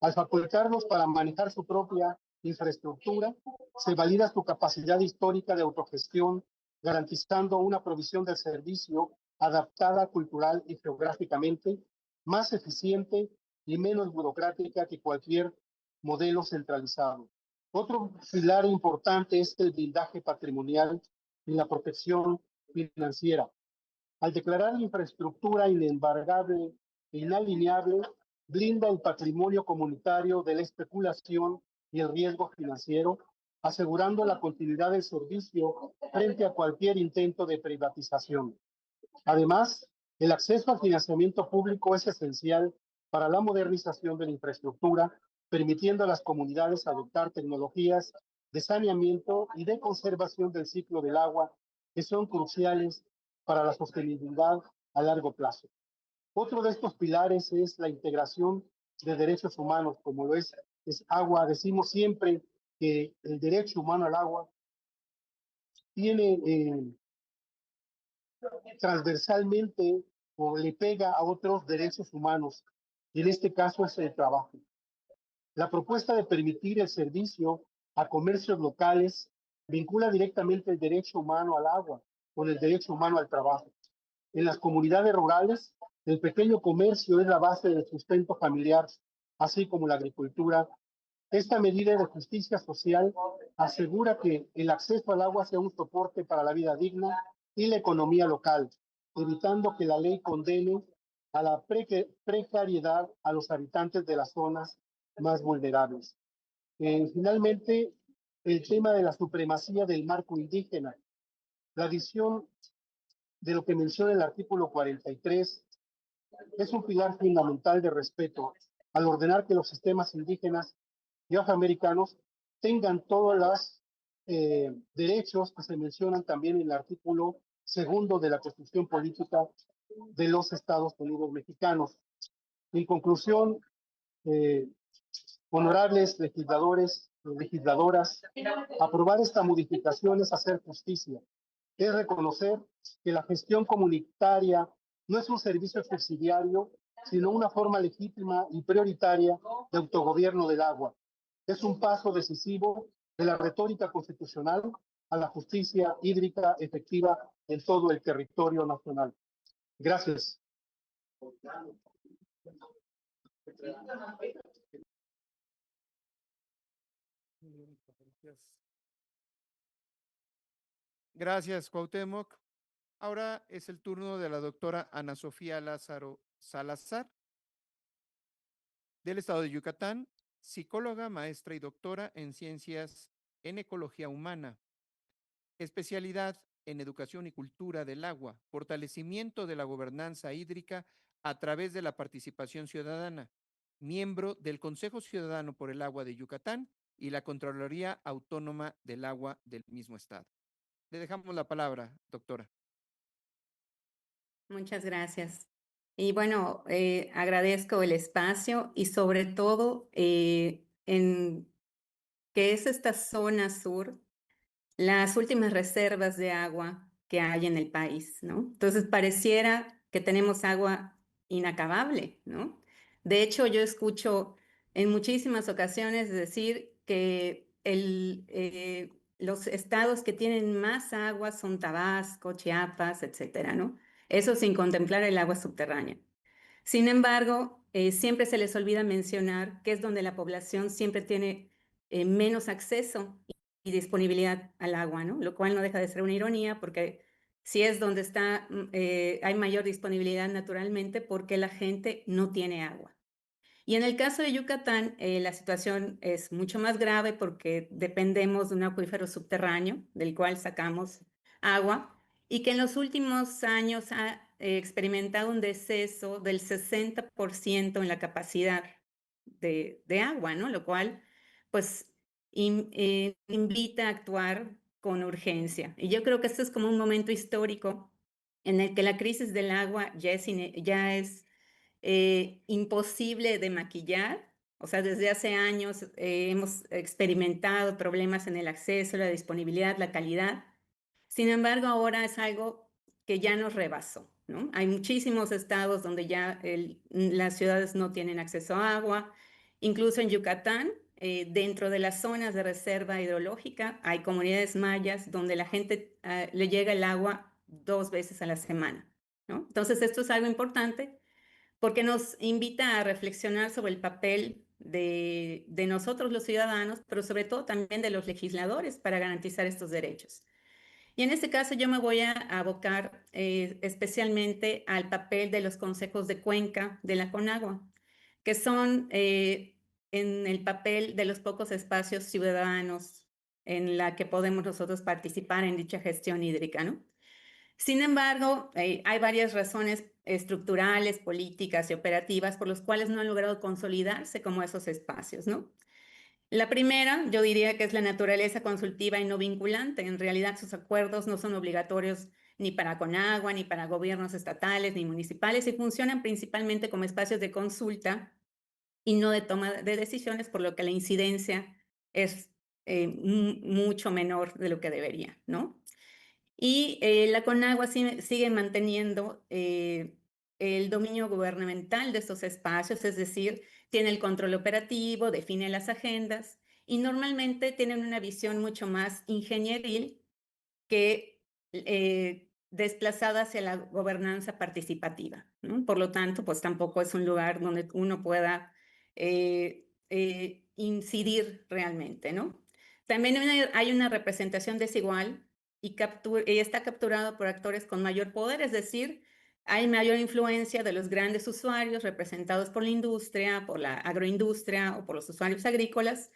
Al facultarlos para manejar su propia infraestructura, se valida su capacidad histórica de autogestión, garantizando una provisión del servicio adaptada cultural y geográficamente, más eficiente y menos burocrática que cualquier modelo centralizado. Otro pilar importante es el blindaje patrimonial y la protección financiera. Al declarar la infraestructura inembargable e inalineable, blinda el patrimonio comunitario de la especulación y el riesgo financiero, asegurando la continuidad del servicio frente a cualquier intento de privatización. Además, el acceso al financiamiento público es esencial para la modernización de la infraestructura, permitiendo a las comunidades adoptar tecnologías de saneamiento y de conservación del ciclo del agua que son cruciales para la sostenibilidad a largo plazo. Otro de estos pilares es la integración de derechos humanos, como lo es agua. Decimos siempre que el derecho humano al agua tiene transversalmente o le pega a otros derechos humanos, y en este caso es el trabajo. La propuesta de permitir el servicio a comercios locales vincula directamente el derecho humano al agua con el derecho humano al trabajo. En las comunidades rurales, el pequeño comercio es la base del sustento familiar, así como la agricultura. Esta medida de justicia social asegura que el acceso al agua sea un soporte para la vida digna y la economía local, evitando que la ley condene a la precariedad a los habitantes de las zonas más vulnerables. Finalmente, el tema de la supremacía del marco indígena. La adición de lo que menciona el artículo 43 es un pilar fundamental de respeto al ordenar que los sistemas indígenas y afroamericanos tengan todos los derechos que se mencionan también en el artículo 2 de la Constitución Política de los Estados Unidos Mexicanos. En conclusión, honorables legisladores, legisladoras, aprobar esta modificación es hacer justicia, es reconocer que la gestión comunitaria no es un servicio subsidiario, sino una forma legítima y prioritaria de autogobierno del agua. Es un paso decisivo de la retórica constitucional a la justicia hídrica efectiva en todo el territorio nacional. Gracias. Gracias, Cuauhtémoc. Ahora es el turno de la doctora Ana Sofía Lázaro Salazar, del estado de Yucatán, psicóloga, maestra y doctora en ciencias en ecología humana, especialidad en educación y cultura del agua, fortalecimiento de la gobernanza hídrica a través de la participación ciudadana, miembro del Consejo Ciudadano por el Agua de Yucatán y la Contraloría Autónoma del Agua del mismo estado. Le dejamos la palabra, doctora. Muchas gracias. Y bueno, agradezco el espacio y sobre todo en que es esta zona sur las últimas reservas de agua que hay en el país, ¿no? Entonces pareciera que tenemos agua inacabable, ¿no? De hecho, yo escucho en muchísimas ocasiones decir que los estados que tienen más agua son Tabasco, Chiapas, etcétera, ¿no? Eso sin contemplar el agua subterránea. Sin embargo, siempre se les olvida mencionar que es donde la población siempre tiene menos acceso y disponibilidad al agua, ¿no? Lo cual no deja de ser una ironía porque si es donde está, hay mayor disponibilidad naturalmente porque la gente no tiene agua. Y en el caso de Yucatán, la situación es mucho más grave porque dependemos de un acuífero subterráneo del cual sacamos agua y que en los últimos años ha experimentado un deceso del 60% en la capacidad de agua, ¿no? Lo cual, pues, invita a actuar con urgencia. Y yo creo que esto es como un momento histórico en el que la crisis del agua ya es imposible de maquillar. O sea, desde hace años hemos experimentado problemas en el acceso, la disponibilidad, la calidad. Sin embargo, ahora es algo que ya nos rebasó, ¿no? Hay muchísimos estados donde ya las ciudades no tienen acceso a agua. Incluso en Yucatán, dentro de las zonas de reserva hidrológica, hay comunidades mayas donde la gente le llega el agua 2 veces a la semana, ¿no? Entonces, esto es algo importante porque nos invita a reflexionar sobre el papel de nosotros los ciudadanos, pero sobre todo también de los legisladores para garantizar estos derechos. Y en este caso yo me voy a abocar especialmente al papel de los consejos de cuenca de la Conagua, que son en el papel de los pocos espacios ciudadanos en la que podemos nosotros participar en dicha gestión hídrica, ¿no? Sin embargo, hay varias razones estructurales, políticas y operativas por las cuales no han logrado consolidarse como esos espacios, ¿no? La primera, yo diría que es la naturaleza consultiva y no vinculante. En realidad, sus acuerdos no son obligatorios ni para Conagua, ni para gobiernos estatales, ni municipales, y funcionan principalmente como espacios de consulta y no de toma de decisiones, por lo que la incidencia es mucho menor de lo que debería, ¿no? Y la Conagua sigue manteniendo el dominio gubernamental de estos espacios, es decir, tiene el control operativo, define las agendas y normalmente tienen una visión mucho más ingenieril que desplazada hacia la gobernanza participativa, ¿no? Por lo tanto, pues tampoco es un lugar donde uno pueda incidir realmente, ¿no? También hay una representación desigual y está capturado por actores con mayor poder, es decir, hay mayor influencia de los grandes usuarios representados por la industria, por la agroindustria o por los usuarios agrícolas,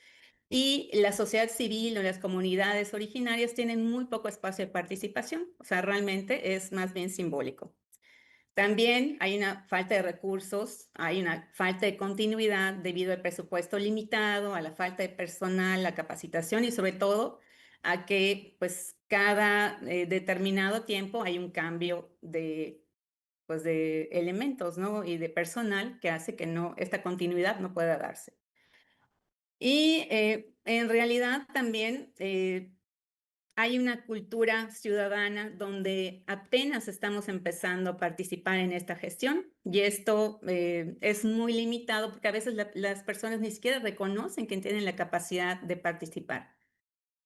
y la sociedad civil o las comunidades originarias tienen muy poco espacio de participación, o sea, realmente es más bien simbólico. También hay una falta de recursos, hay una falta de continuidad debido al presupuesto limitado, a la falta de personal, la capacitación y sobre todo a que pues cada determinado tiempo hay un cambio pues, de elementos, ¿no? Y de personal que hace que esta continuidad no pueda darse. Y en realidad también hay una cultura ciudadana donde apenas estamos empezando a participar en esta gestión y esto es muy limitado porque a veces las personas ni siquiera reconocen que tienen la capacidad de participar.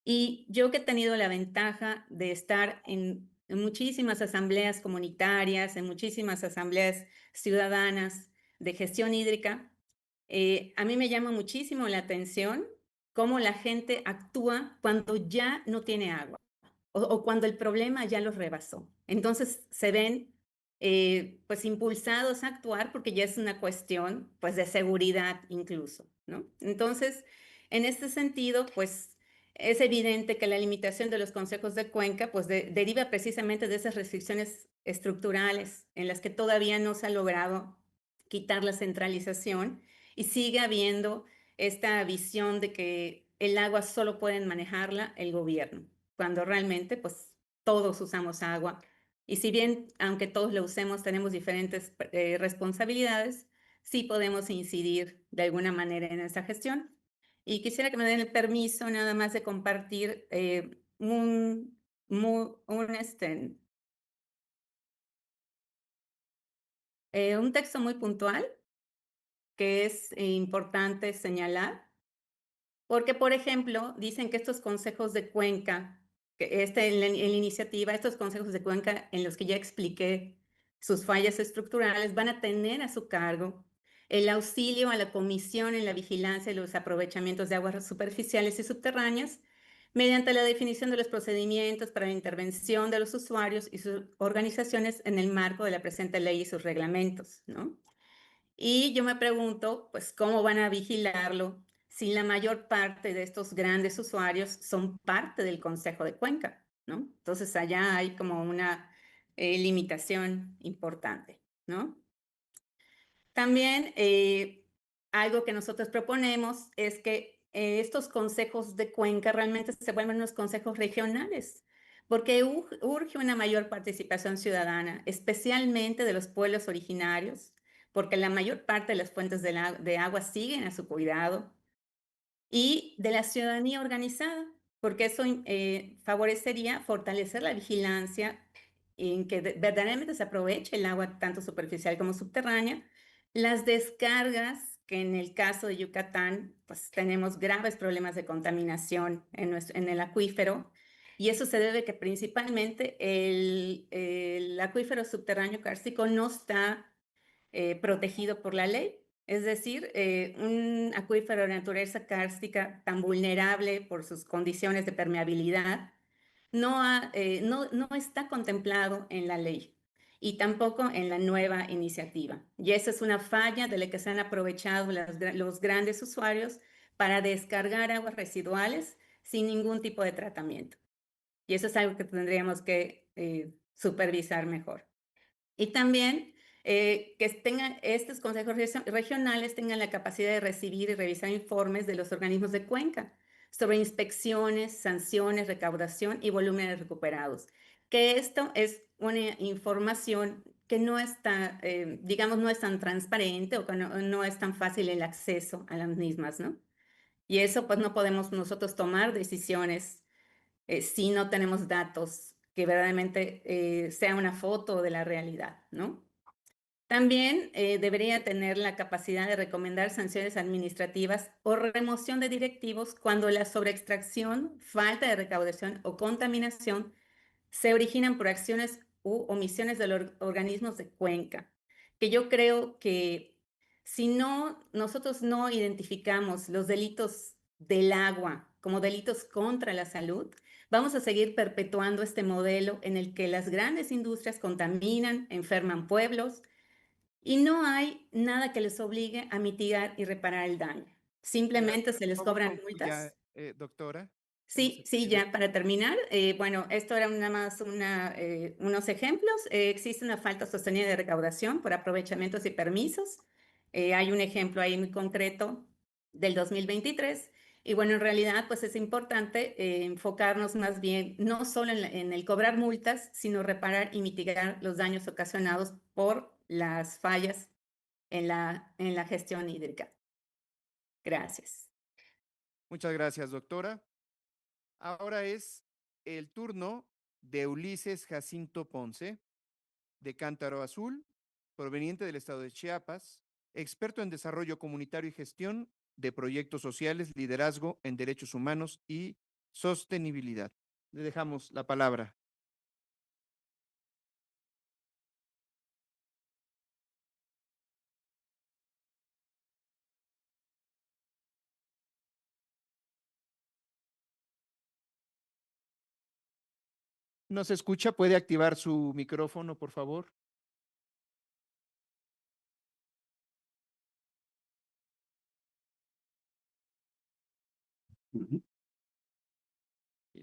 Y yo que he tenido la ventaja de estar en muchísimas asambleas comunitarias, en muchísimas asambleas ciudadanas de gestión hídrica, a mí me llama muchísimo la atención cómo la gente actúa cuando ya no tiene agua o cuando el problema ya los rebasó. Entonces se ven pues impulsados a actuar porque ya es una cuestión pues de seguridad incluso, ¿no? Entonces, en este sentido, pues es evidente que la limitación de los consejos de cuenca pues deriva precisamente de esas restricciones estructurales en las que todavía no se ha logrado quitar la centralización y sigue habiendo esta visión de que el agua solo pueden manejarla el gobierno, cuando realmente pues todos usamos agua. Y si bien, aunque todos lo usemos, tenemos diferentes responsabilidades, sí podemos incidir de alguna manera en esta gestión. Y quisiera que me den el permiso nada más de compartir un texto muy puntual que es importante señalar, porque, por ejemplo, dicen que estos consejos de cuenca, en la iniciativa, estos consejos de cuenca en los que ya expliqué sus fallas estructurales, van a tener a su cargo el auxilio a la comisión en la vigilancia de los aprovechamientos de aguas superficiales y subterráneas, mediante la definición de los procedimientos para la intervención de los usuarios y sus organizaciones en el marco de la presente ley y sus reglamentos, ¿no? Y yo me pregunto, pues, ¿cómo van a vigilarlo si la mayor parte de estos grandes usuarios son parte del Consejo de Cuenca, ¿no? Entonces, allá hay como una limitación importante, ¿no? También algo que nosotros proponemos es que estos consejos de cuenca realmente se vuelvan unos consejos regionales, porque urge una mayor participación ciudadana, especialmente de los pueblos originarios, porque la mayor parte de las fuentes de agua siguen a su cuidado, y de la ciudadanía organizada, porque eso favorecería fortalecer la vigilancia en que verdaderamente se aproveche el agua tanto superficial como subterránea, las descargas, que en el caso de Yucatán, pues tenemos graves problemas de contaminación en el acuífero, y eso se debe que principalmente el acuífero subterráneo kárstico no está protegido por la ley. Es decir, un acuífero de naturaleza kárstica tan vulnerable por sus condiciones de permeabilidad no está contemplado en la ley y tampoco en la nueva iniciativa. Y esa es una falla de la que se han aprovechado los grandes usuarios para descargar aguas residuales sin ningún tipo de tratamiento. Y eso es algo que tendríamos que supervisar mejor. Y también que estos consejos regionales tengan la capacidad de recibir y revisar informes de los organismos de cuenca sobre inspecciones, sanciones, recaudación y volúmenes recuperados. Que esto es una información que no está, digamos, no es tan transparente o que no es tan fácil el acceso a las mismas, ¿no? Y eso pues no podemos nosotros tomar decisiones si no tenemos datos que verdaderamente sea una foto de la realidad, ¿no? También debería tener la capacidad de recomendar sanciones administrativas o remoción de directivos cuando la sobreextracción, falta de recaudación o contaminación se originan por acciones u omisiones de los organismos de cuenca. Que yo creo que si nosotros no identificamos los delitos del agua como delitos contra la salud, vamos a seguir perpetuando este modelo en el que las grandes industrias contaminan, enferman pueblos, y no hay nada que les obligue a mitigar y reparar el daño. Simplemente se les cobran multas. Doctora. Sí, sí, ya para terminar, bueno, esto era nada más unos ejemplos. Existe una falta sostenida de recaudación por aprovechamientos y permisos. Hay un ejemplo ahí muy concreto del 2023. Y bueno, en realidad, pues es importante enfocarnos más bien no solo en el cobrar multas, sino reparar y mitigar los daños ocasionados por las fallas en la gestión hídrica. Gracias. Muchas gracias, doctora. Ahora es el turno de Ulises Jacinto Ponce, de Cántaro Azul, proveniente del estado de Chiapas, experto en desarrollo comunitario y gestión de proyectos sociales, liderazgo en derechos humanos y sostenibilidad. Le dejamos la palabra. ¿No se escucha? ¿Puede activar su micrófono, por favor?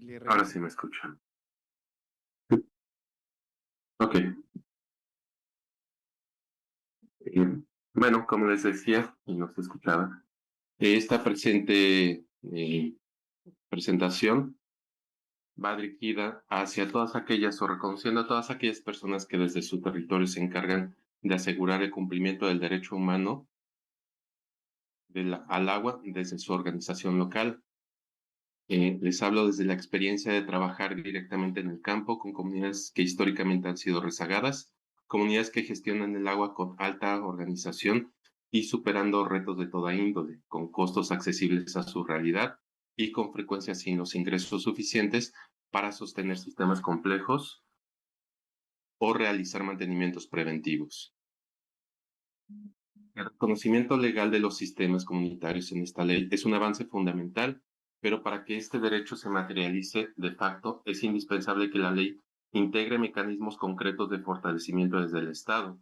le Ahora regresa. sí me escuchan. Ok. Bueno, como les decía, y no se escuchaba, esta presente presentación va dirigida hacia todas aquellas o reconociendo a todas aquellas personas que desde su territorio se encargan de asegurar el cumplimiento del derecho humano al agua desde su organización local. Les hablo desde la experiencia de trabajar directamente en el campo con comunidades que históricamente han sido rezagadas, comunidades que gestionan el agua con alta organización y superando retos de toda índole, con costos accesibles a su realidad y con frecuencia sin los ingresos suficientes para sostener sistemas complejos o realizar mantenimientos preventivos. El reconocimiento legal de los sistemas comunitarios en esta ley es un avance fundamental, pero para que este derecho se materialice de facto es indispensable que la ley integre mecanismos concretos de fortalecimiento desde el Estado.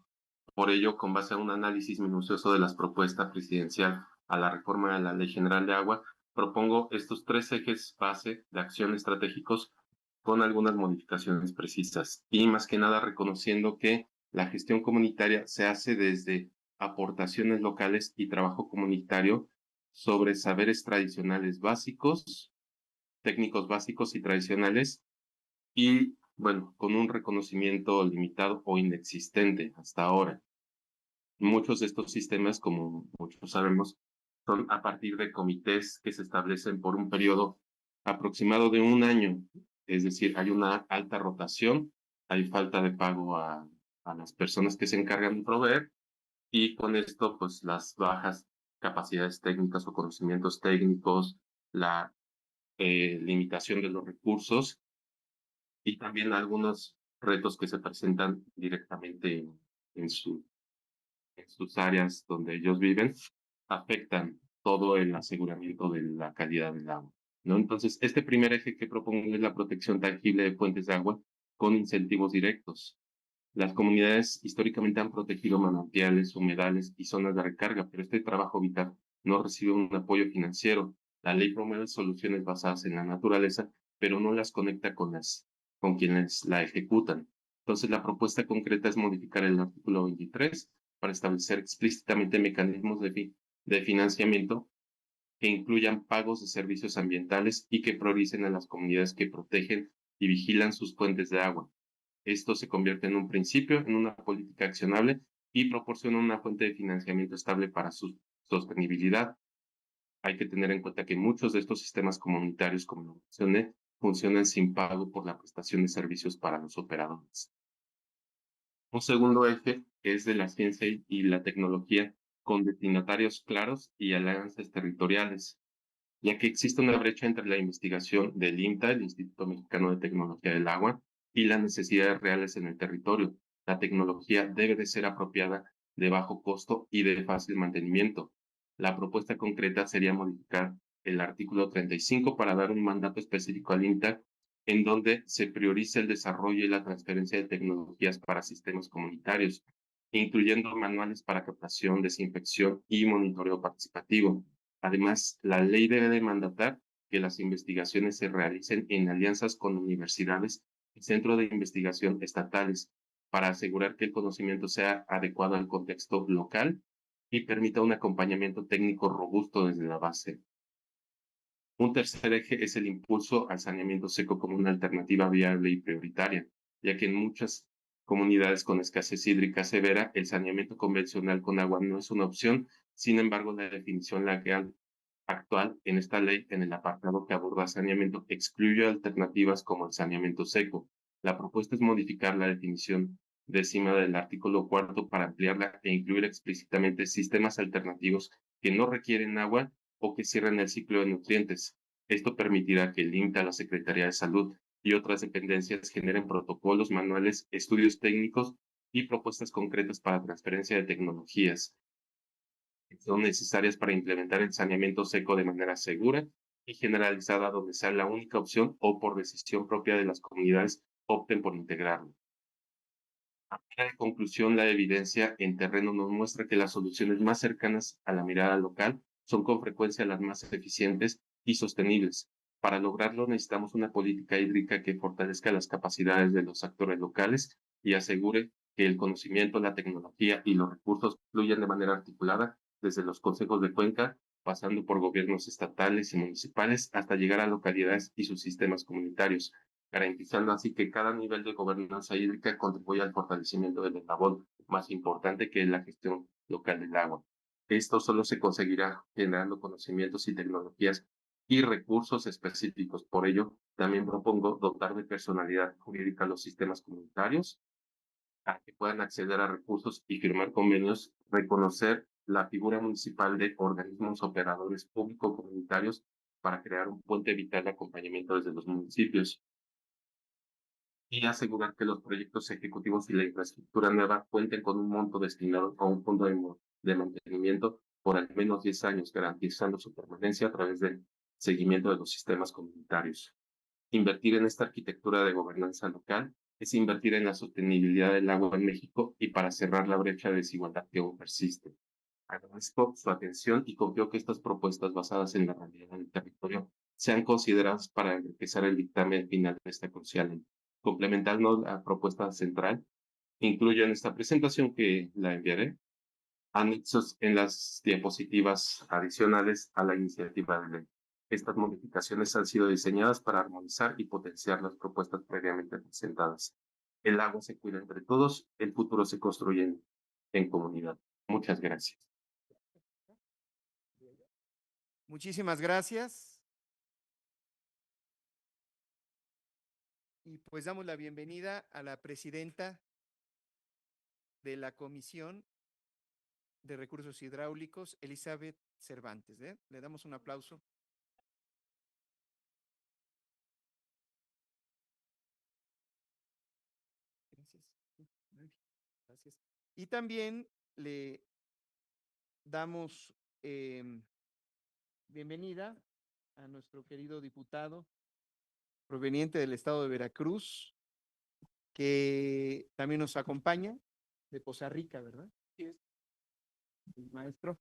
Por ello, con base a un análisis minucioso de las propuestas presidencial a la reforma de la Ley General de Agua, propongo estos 3 ejes base de acción estratégicos con algunas modificaciones precisas y más que nada reconociendo que la gestión comunitaria se hace desde aportaciones locales y trabajo comunitario sobre saberes tradicionales básicos, técnicos básicos y tradicionales, y bueno, con un reconocimiento limitado o inexistente hasta ahora. Muchos de estos sistemas, como muchos sabemos, son a partir de comités que se establecen por un periodo aproximado de 1 año. Es decir, hay una alta rotación, hay falta de pago a las personas que se encargan de proveer, y con esto, pues las bajas capacidades técnicas o conocimientos técnicos, la limitación de los recursos y también algunos retos que se presentan directamente en sus áreas donde ellos viven, afectan todo el aseguramiento de la calidad del agua, ¿no? Entonces, este primer eje que propongo es la protección tangible de fuentes de agua con incentivos directos. Las comunidades históricamente han protegido manantiales, humedales y zonas de recarga, pero este trabajo vital no recibe un apoyo financiero. La ley promueve soluciones basadas en la naturaleza, pero no las conecta con quienes la ejecutan. Entonces, la propuesta concreta es modificar el artículo 23 para establecer explícitamente mecanismos de financiamiento que incluyan pagos de servicios ambientales y que prioricen a las comunidades que protegen y vigilan sus fuentes de agua. Esto se convierte en un principio, en una política accionable y proporciona una fuente de financiamiento estable para su sostenibilidad. Hay que tener en cuenta que muchos de estos sistemas comunitarios, como lo mencioné, funcionan sin pago por la prestación de servicios para los operadores. Un segundo eje es de la ciencia y la tecnología con destinatarios claros y alianzas territoriales, ya que existe una brecha entre la investigación del INTA, el Instituto Mexicano de Tecnología del Agua, y las necesidades reales en el territorio. La tecnología debe de ser apropiada, de bajo costo y de fácil mantenimiento. La propuesta concreta sería modificar el artículo 35 para dar un mandato específico al INTA en donde se priorice el desarrollo y la transferencia de tecnologías para sistemas comunitarios, incluyendo manuales para captación, desinfección y monitoreo participativo. Además, la ley debe de mandatar que las investigaciones se realicen en alianzas con universidades y centros de investigación estatales para asegurar que el conocimiento sea adecuado al contexto local y permita un acompañamiento técnico robusto desde la base. Un tercer eje es el impulso al saneamiento seco como una alternativa viable y prioritaria, ya que en muchas comunidades con escasez hídrica severa, el saneamiento convencional con agua no es una opción. Sin embargo, la definición legal actual en esta ley, en el apartado que aborda saneamiento, excluye alternativas como el saneamiento seco. La propuesta es modificar la definición décima del artículo 4 para ampliarla e incluir explícitamente sistemas alternativos que no requieren agua o que cierren el ciclo de nutrientes. Esto permitirá que el INTA, la Secretaría de Salud y otras dependencias generen protocolos, manuales, estudios técnicos y propuestas concretas para transferencia de tecnologías que son necesarias para implementar el saneamiento seco de manera segura y generalizada, donde sea la única opción o por decisión propia de las comunidades opten por integrarlo. A manera de conclusión, la evidencia en terreno nos muestra que las soluciones más cercanas a la mirada local son con frecuencia las más eficientes y sostenibles. Para lograrlo necesitamos una política hídrica que fortalezca las capacidades de los actores locales y asegure que el conocimiento, la tecnología y los recursos fluyan de manera articulada desde los consejos de cuenca, pasando por gobiernos estatales y municipales, hasta llegar a localidades y sus sistemas comunitarios, garantizando así que cada nivel de gobernanza hídrica contribuya al fortalecimiento del eslabón más importante, que es la gestión local del agua. Esto solo se conseguirá generando conocimientos y tecnologías y recursos específicos. Por ello, también propongo dotar de personalidad jurídica a los sistemas comunitarios para que puedan acceder a recursos y firmar convenios, reconocer la figura municipal de organismos operadores público-comunitarios para crear un puente vital de acompañamiento desde los municipios y asegurar que los proyectos ejecutivos y la infraestructura nueva cuenten con un monto destinado a un fondo de mantenimiento por al menos 10 años, garantizando su permanencia a través del seguimiento de los sistemas comunitarios. Invertir en esta arquitectura de gobernanza local es invertir en la sostenibilidad del agua en México y para cerrar la brecha de desigualdad que aún persiste. Agradezco su atención y confío que estas propuestas basadas en la realidad del territorio sean consideradas para enriquecer el dictamen final de esta crucial ley. Complementando la propuesta central, incluyo en esta presentación, que la enviaré, anexos en las diapositivas adicionales a la iniciativa de ley. Estas modificaciones han sido diseñadas para armonizar y potenciar las propuestas previamente presentadas. El agua se cuida entre todos, el futuro se construye en comunidad. Muchas gracias. Muchísimas gracias. Y pues damos la bienvenida a la presidenta de la Comisión de Recursos Hidráulicos, Elizabeth Cervantes. Le damos un aplauso. Gracias. Gracias. Y también le damos bienvenida a nuestro querido diputado proveniente del estado de Veracruz, que también nos acompaña, de Poza Rica, ¿verdad? Sí, es. Maestro.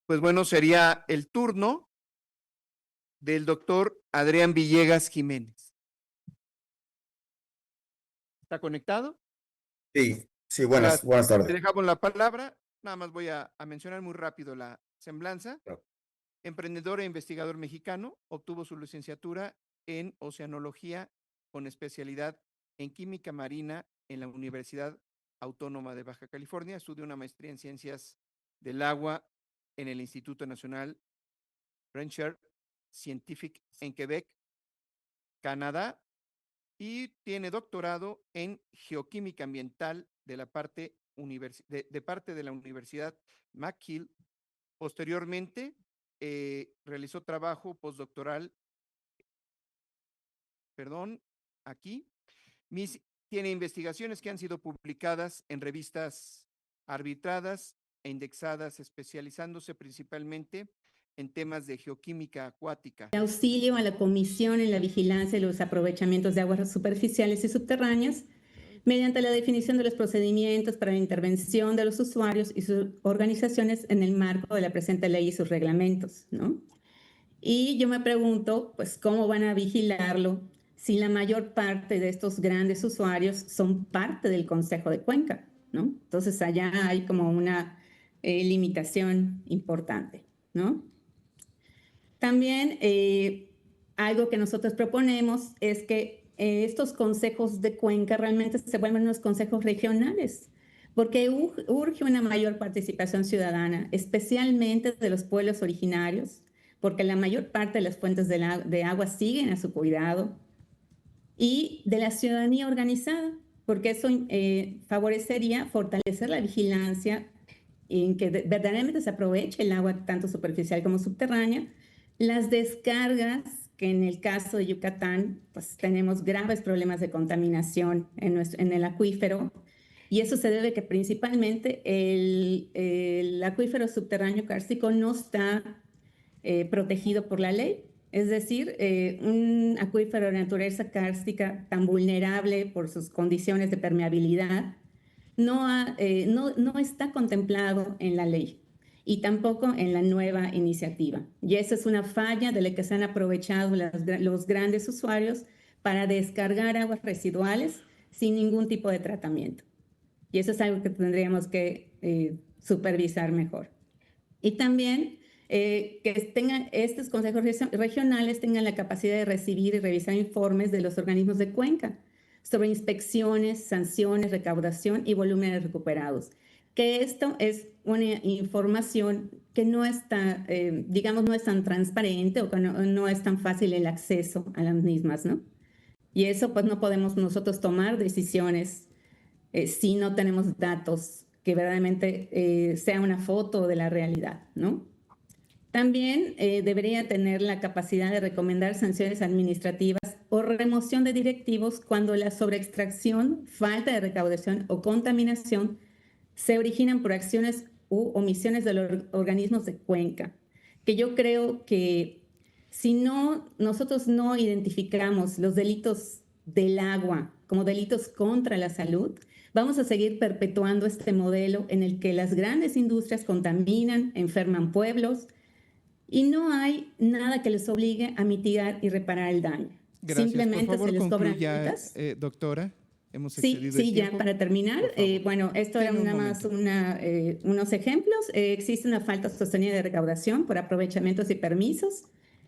Pues bueno, sería el turno del doctor Adrián Villegas Jiménez. ¿Está conectado? Sí, buenas Le tardes. dejamos la palabra. Nada más voy a mencionar muy rápido la semblanza. Claro. Emprendedor e investigador mexicano, obtuvo su licenciatura en Oceanología con especialidad en Química Marina en la Universidad Autónoma de Baja California. Estudió una maestría en Ciencias del Agua en el Instituto Nacional Rancher Scientific en Quebec, Canadá, y tiene doctorado en Geoquímica Ambiental de la parte de la Universidad McGill. Posteriormente, realizó trabajo postdoctoral, tiene investigaciones que han sido publicadas en revistas arbitradas e indexadas, especializándose principalmente en temas de geoquímica acuática. Auxilio a la Comisión en la vigilancia de los aprovechamientos de aguas superficiales y subterráneas, mediante la definición de los procedimientos para la intervención de los usuarios y sus organizaciones en el marco de la presente ley y sus reglamentos, ¿no? Y yo me pregunto, pues, ¿cómo van a vigilarlo si la mayor parte de estos grandes usuarios son parte del Consejo de Cuenca, ¿no? Entonces, allá hay como una limitación importante, ¿no? También algo que nosotros proponemos es que estos consejos de cuenca realmente se vuelven unos consejos regionales, porque urge una mayor participación ciudadana, especialmente de los pueblos originarios, porque la mayor parte de las fuentes de agua siguen a su cuidado, y de la ciudadanía organizada, porque eso favorecería fortalecer la vigilancia en que verdaderamente se aproveche el agua tanto superficial como subterránea. Las descargas, que en el caso de Yucatán, pues tenemos graves problemas de contaminación en el acuífero, y eso se debe que principalmente el acuífero subterráneo kárstico no está protegido por la ley. Es decir, un acuífero de naturaleza kárstica tan vulnerable por sus condiciones de permeabilidad no está contemplado en la ley. y tampoco en la nueva iniciativa. Y esa es una falla de la que se han aprovechado los grandes usuarios para descargar aguas residuales sin ningún tipo de tratamiento. Y eso es algo que tendríamos que supervisar mejor. Y también que estos consejos regionales tengan la capacidad de recibir y revisar informes de los organismos de cuenca sobre inspecciones, sanciones, recaudación y volúmenes recuperados. Que esto es una información que no está, digamos, no es tan transparente o que no es tan fácil el acceso a las mismas, ¿no? Y eso pues no podemos nosotros tomar decisiones si no tenemos datos que verdaderamente sea una foto de la realidad, ¿no? También debería tener la capacidad de recomendar sanciones administrativas o remoción de directivos cuando la sobreextracción, falta de recaudación o contaminación se originan por acciones u omisiones de los organismos de cuenca. Que yo creo que si nosotros no identificamos los delitos del agua como delitos contra la salud, vamos a seguir perpetuando este modelo en el que las grandes industrias contaminan, enferman pueblos y no hay nada que les obligue a mitigar y reparar el daño. Gracias. Simplemente por favor, se les cobran concluya, multas. Doctora. Hemos Sí, excedido sí, el ya tiempo. para terminar, bueno, esto era Tiene un nada más momento. unos ejemplos. Existe una falta sostenida de recaudación por aprovechamientos y permisos.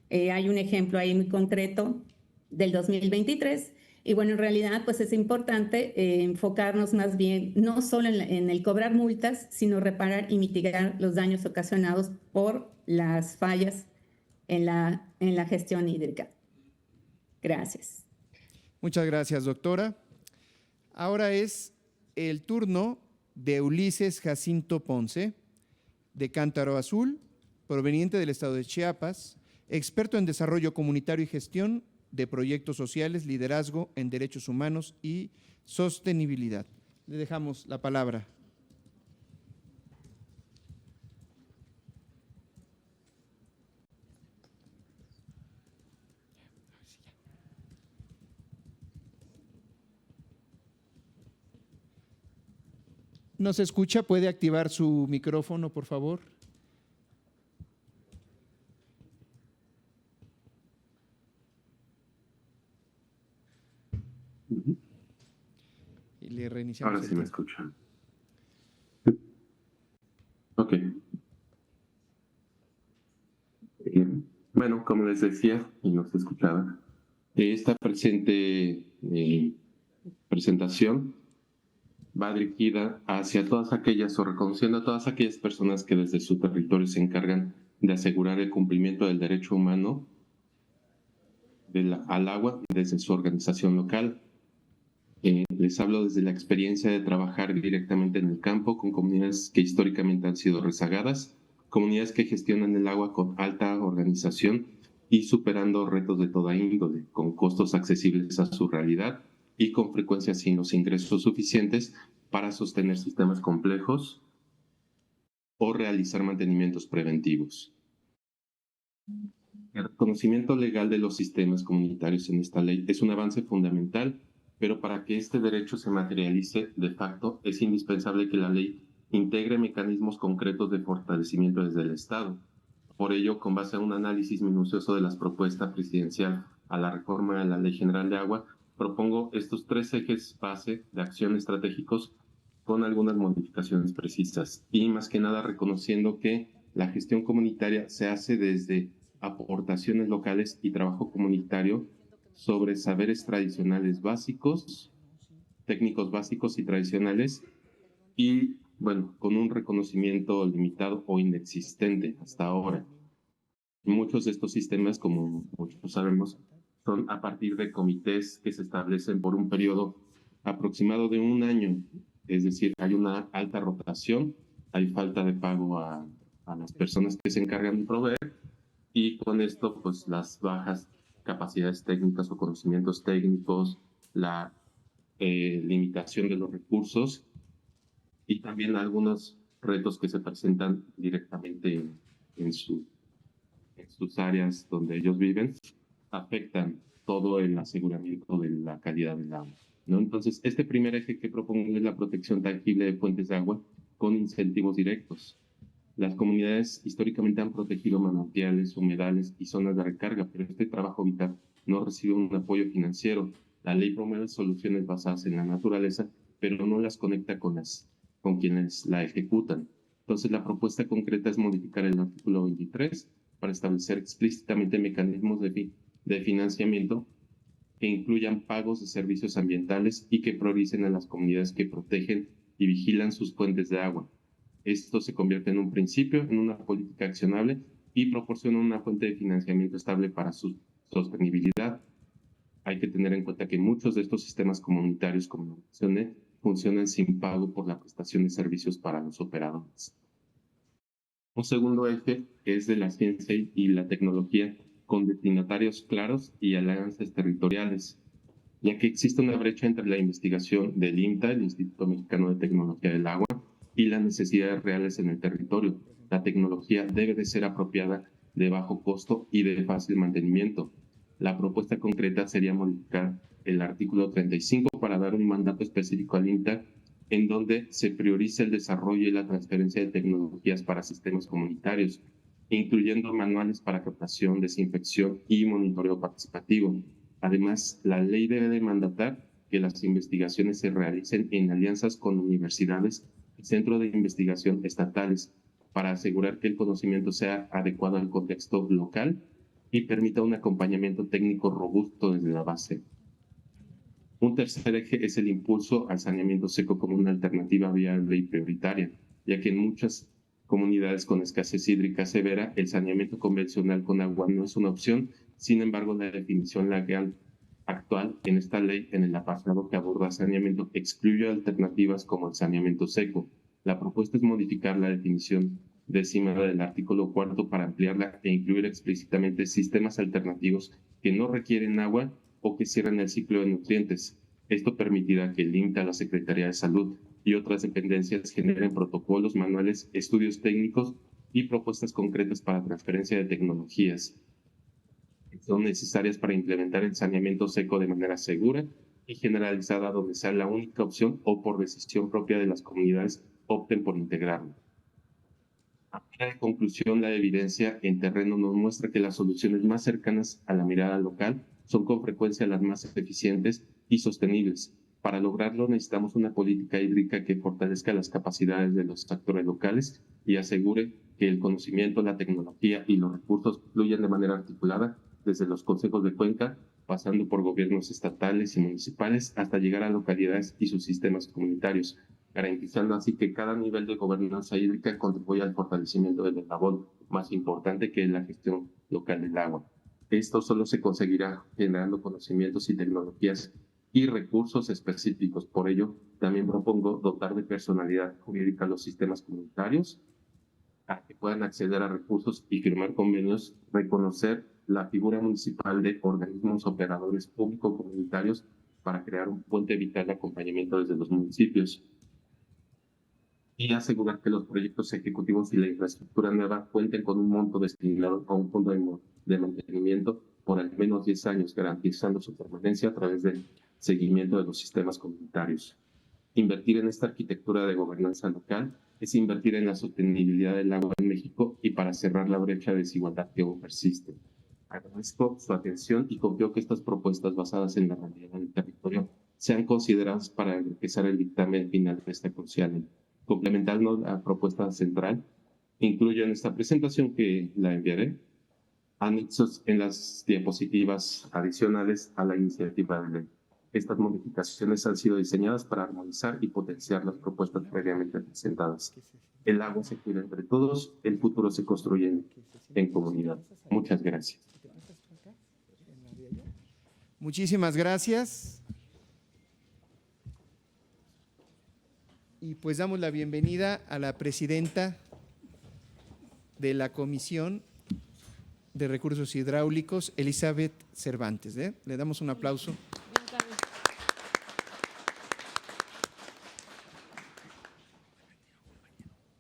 Hay un ejemplo ahí muy concreto del 2023. Y bueno, en realidad, pues es importante enfocarnos más bien no solo en el cobrar multas, sino reparar y mitigar los daños ocasionados por las fallas en la gestión hídrica. Gracias. Muchas gracias, doctora. Ahora es el turno de Ulises Jacinto Ponce, de Cántaro Azul, proveniente del estado de Chiapas, experto en desarrollo comunitario y gestión de proyectos sociales, liderazgo en derechos humanos y sostenibilidad. Le dejamos la palabra. ¿No se escucha? ¿Puede activar su micrófono, por favor? Y le reiniciamos. Ahora sí me escuchan. Ok. Bueno, como les decía, y no se escuchaba, esta presente presentación va dirigida hacia todas aquellas o reconociendo a todas aquellas personas que desde su territorio se encargan de asegurar el cumplimiento del derecho humano al agua desde su organización local. Les hablo desde la experiencia de trabajar directamente en el campo con comunidades que históricamente han sido rezagadas, comunidades que gestionan el agua con alta organización y superando retos de toda índole, con costos accesibles a su realidad y con frecuencia sin los ingresos suficientes para sostener sistemas complejos o realizar mantenimientos preventivos. El reconocimiento legal de los sistemas comunitarios en esta ley es un avance fundamental, pero para que este derecho se materialice de facto es indispensable que la ley integre mecanismos concretos de fortalecimiento desde el Estado. Por ello, con base a un análisis minucioso de las propuestas presidencial a la reforma de la Ley General de Agua, propongo estos 3 ejes base de acción estratégicos con algunas modificaciones precisas y más que nada reconociendo que la gestión comunitaria se hace desde aportaciones locales y trabajo comunitario sobre saberes tradicionales básicos, técnicos básicos y tradicionales y, bueno, con un reconocimiento limitado o inexistente hasta ahora. Muchos de estos sistemas, como muchos sabemos, son a partir de comités que se establecen por un periodo aproximado de 1 año. Es decir, hay una alta rotación, hay falta de pago a las personas que se encargan de proveer y con esto, pues las bajas capacidades técnicas o conocimientos técnicos, la limitación de los recursos y también algunos retos que se presentan directamente en sus áreas donde ellos viven, afectan todo el aseguramiento de la calidad del agua, ¿no? Entonces, este primer eje que propongo es la protección tangible de fuentes de agua con incentivos directos. Las comunidades históricamente han protegido manantiales, humedales y zonas de recarga, pero este trabajo vital no recibe un apoyo financiero. La ley promueve soluciones basadas en la naturaleza, pero no las conecta con quienes la ejecutan. Entonces, la propuesta concreta es modificar el artículo 23 para establecer explícitamente mecanismos de financiamiento que incluyan pagos de servicios ambientales y que prioricen a las comunidades que protegen y vigilan sus fuentes de agua. Esto se convierte en un principio, en una política accionable y proporciona una fuente de financiamiento estable para su sostenibilidad. Hay que tener en cuenta que muchos de estos sistemas comunitarios, como lo mencioné, funcionan sin pago por la prestación de servicios para los operadores. Un segundo eje es de la ciencia y la tecnología con destinatarios claros y alianzas territoriales, ya que existe una brecha entre la investigación del INTA, el Instituto Mexicano de Tecnología del Agua, y las necesidades reales en el territorio. La tecnología debe de ser apropiada, de bajo costo y de fácil mantenimiento. La propuesta concreta sería modificar el artículo 35 para dar un mandato específico al INTA en donde se prioriza el desarrollo y la transferencia de tecnologías para sistemas comunitarios, incluyendo manuales para captación, desinfección y monitoreo participativo. Además, la ley debe de mandatar que las investigaciones se realicen en alianzas con universidades y centros de investigación estatales para asegurar que el conocimiento sea adecuado al contexto local y permita un acompañamiento técnico robusto desde la base. Un tercer eje es el impulso al saneamiento seco como una alternativa viable y prioritaria, ya que en muchas comunidades con escasez hídrica severa, el saneamiento convencional con agua no es una opción. Sin embargo, la definición legal actual en esta ley, en el apartado que aborda saneamiento, excluye alternativas como el saneamiento seco. La propuesta es modificar la definición 10ª del artículo 4 para ampliarla e incluir explícitamente sistemas alternativos que no requieren agua o que cierran el ciclo de nutrientes. Esto permitirá que el INTA, la Secretaría de Salud y otras dependencias generen protocolos, manuales, estudios técnicos y propuestas concretas para transferencia de tecnologías que son necesarias para implementar el saneamiento seco de manera segura y generalizada, donde sea la única opción o por decisión propia de las comunidades opten por integrarlo. A manera de conclusión, la evidencia en terreno nos muestra que las soluciones más cercanas a la mirada local son con frecuencia las más eficientes y sostenibles. Para lograrlo necesitamos una política hídrica que fortalezca las capacidades de los actores locales y asegure que el conocimiento, la tecnología y los recursos fluyan de manera articulada desde los consejos de cuenca, pasando por gobiernos estatales y municipales hasta llegar a localidades y sus sistemas comunitarios, garantizando así que cada nivel de gobernanza hídrica contribuya al fortalecimiento del eslabón más importante, que es la gestión local del agua. Esto solo se conseguirá generando conocimientos y tecnologías y recursos específicos. Por ello, también propongo dotar de personalidad jurídica a los sistemas comunitarios para que puedan acceder a recursos y firmar convenios, reconocer la figura municipal de organismos operadores público-comunitarios para crear un puente vital de acompañamiento desde los municipios y asegurar que los proyectos ejecutivos y la infraestructura nueva cuenten con un monto destinado a un fondo de mantenimiento por al menos 10 años, garantizando su permanencia a través del seguimiento de los sistemas comunitarios. Invertir en esta arquitectura de gobernanza local es invertir en la sostenibilidad del agua en México y para cerrar la brecha de desigualdad que aún persiste. Agradezco su atención y confío que estas propuestas basadas en la realidad del territorio sean consideradas para enriquecer el dictamen final de esta crucial ley. Complementando la propuesta central, incluyo en esta presentación, que la enviaré, anexos en las diapositivas adicionales a la iniciativa de ley. Estas modificaciones han sido diseñadas para armonizar y potenciar las propuestas previamente presentadas. El agua se cuida entre todos, el futuro se construye en comunidad. Muchas gracias. Muchísimas gracias. Y pues damos la bienvenida a la presidenta de la Comisión de Recursos Hidráulicos, Elizabeth Cervantes. Le damos un aplauso.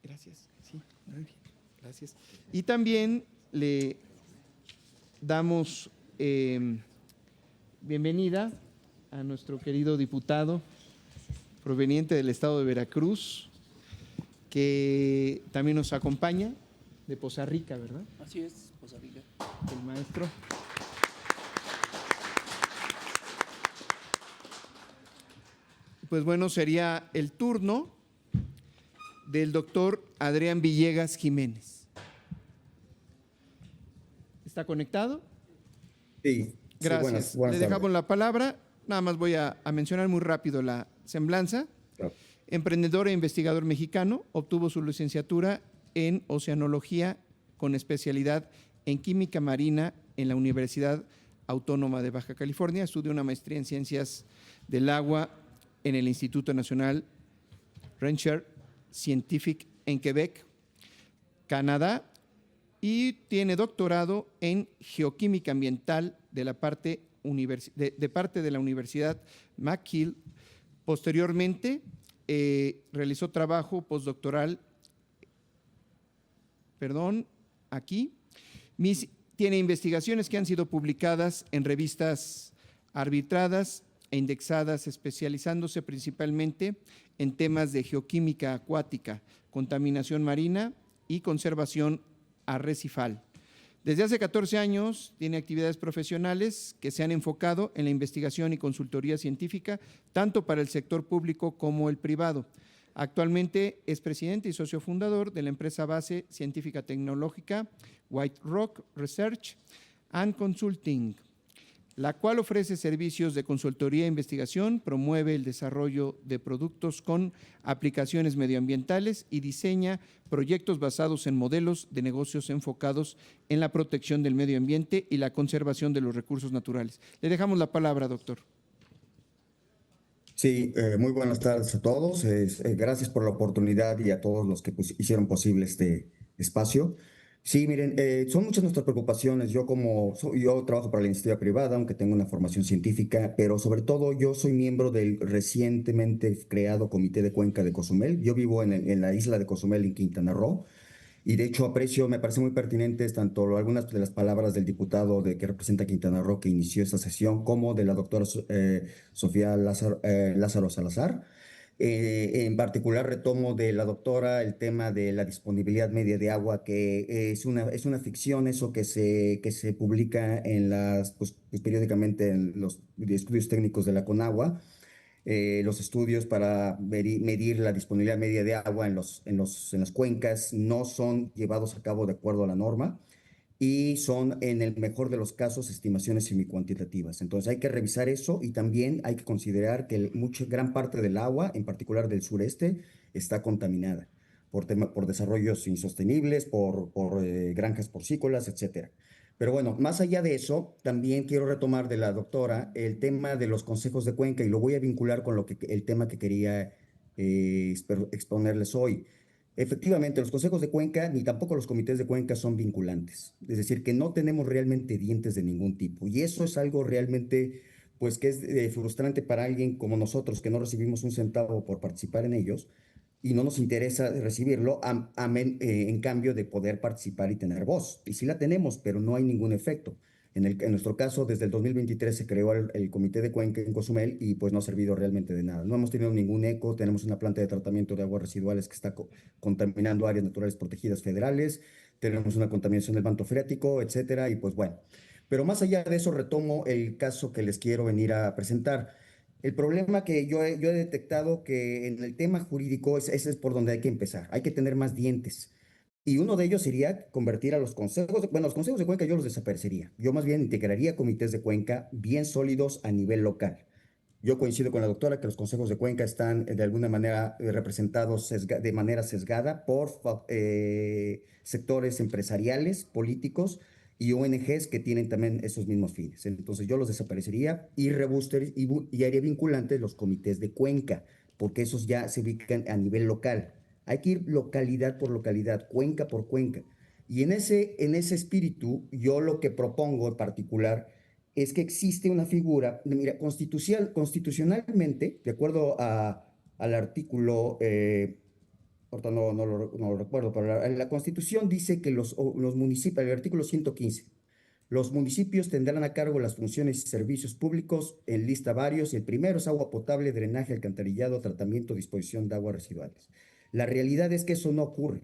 Gracias. Sí, muy bien. Gracias. Y también le damos bienvenida a nuestro querido diputado proveniente del estado de Veracruz, que también nos acompaña de Poza Rica, ¿verdad? Así es, Poza Rica. El maestro. Pues bueno, sería el turno del doctor Adrián Villegas Jiménez. ¿Está conectado? Sí, Gracias. buenas Le tardes. dejamos la palabra. Nada más voy a mencionar muy rápido la semblanza. Claro. Emprendedor e investigador mexicano, obtuvo su licenciatura en Oceanología con especialidad en Química Marina en la Universidad Autónoma de Baja California. Estudió una maestría en Ciencias del Agua en el Instituto Nacional Rancher Scientific en Quebec, Canadá, y tiene doctorado en Geoquímica Ambiental de parte de la Universidad McGill. Posteriormente, realizó trabajo postdoctoral, tiene investigaciones que han sido publicadas en revistas arbitradas e indexadas, especializándose principalmente en temas de geoquímica acuática, contaminación marina y conservación arrecifal. Desde hace 14 años tiene actividades profesionales que se han enfocado en la investigación y consultoría científica, tanto para el sector público como el privado. Actualmente es presidente y socio fundador de la empresa base científica tecnológica White Rock Research and Consulting, la cual ofrece servicios de consultoría e investigación, promueve el desarrollo de productos con aplicaciones medioambientales y diseña proyectos basados en modelos de negocios enfocados en la protección del medio ambiente y la conservación de los recursos naturales. Le dejamos la palabra, doctor. Sí, muy buenas tardes a todos. Gracias por la oportunidad y a todos los que hicieron posible este espacio. Sí, miren, son muchas nuestras preocupaciones. Yo trabajo para la iniciativa privada, aunque tengo una formación científica, pero sobre todo yo soy miembro del recientemente creado Comité de Cuenca de Cozumel. Yo vivo en la isla de Cozumel, en Quintana Roo. Y de hecho me parece muy pertinentes tanto algunas de las palabras del diputado que representa Quintana Roo que inició esta sesión, como de la doctora Sofía Lázaro Salazar. En particular retomo de la doctora el tema de la disponibilidad media de agua, que es una ficción, eso que se publica pues, periódicamente en los estudios técnicos de la Conagua. Los estudios para medir la disponibilidad media de agua en las cuencas no son llevados a cabo de acuerdo a la norma y son, en el mejor de los casos, estimaciones semicuantitativas. Entonces hay que revisar eso y también hay que considerar que gran parte del agua, en particular del sureste, está contaminada por desarrollos insostenibles, por granjas porcícolas, etcétera. Pero bueno, más allá de eso, también quiero retomar de la doctora el tema de los consejos de cuenca y lo voy a vincular con el tema que quería exponerles hoy. Efectivamente, los consejos de cuenca ni tampoco los comités de cuenca son vinculantes. Es decir, que no tenemos realmente dientes de ningún tipo. Y eso es algo realmente, pues, que es frustrante para alguien como nosotros, que no recibimos un centavo por participar en ellos y no nos interesa recibirlo en cambio de poder participar y tener voz. Y sí la tenemos, pero no hay ningún efecto. En nuestro caso, desde el 2023 se creó el Comité de Cuenca en Cozumel y pues no ha servido realmente de nada. No hemos tenido ningún eco, tenemos una planta de tratamiento de aguas residuales que está contaminando áreas naturales protegidas federales, tenemos una contaminación del manto freático, etcétera, y pues bueno. Pero más allá de eso, retomo el caso que les quiero venir a presentar. El problema que yo he detectado que en el tema jurídico, ese es por donde hay que empezar. Hay que tener más dientes. Y uno de ellos sería convertir a los consejos, los consejos de cuenca yo los desaparecería. Yo más bien integraría comités de cuenca bien sólidos a nivel local. Yo coincido con la doctora que los consejos de cuenca están de alguna manera representados de manera sesgada por sectores empresariales, políticos y ONGs que tienen también esos mismos fines. Entonces yo los desaparecería y haría vinculantes los comités de cuenca, porque esos ya se ubican a nivel local. Hay que ir localidad por localidad, cuenca por cuenca. Y en ese espíritu, yo lo que propongo en particular es que existe una figura, mira, constitucionalmente, de acuerdo al artículo, ahorita no lo recuerdo, pero la Constitución dice que los municipios, el artículo 115, los municipios tendrán a cargo las funciones y servicios públicos en lista varios. El primero es agua potable, drenaje, alcantarillado, tratamiento, disposición de aguas residuales. La realidad es que eso no ocurre,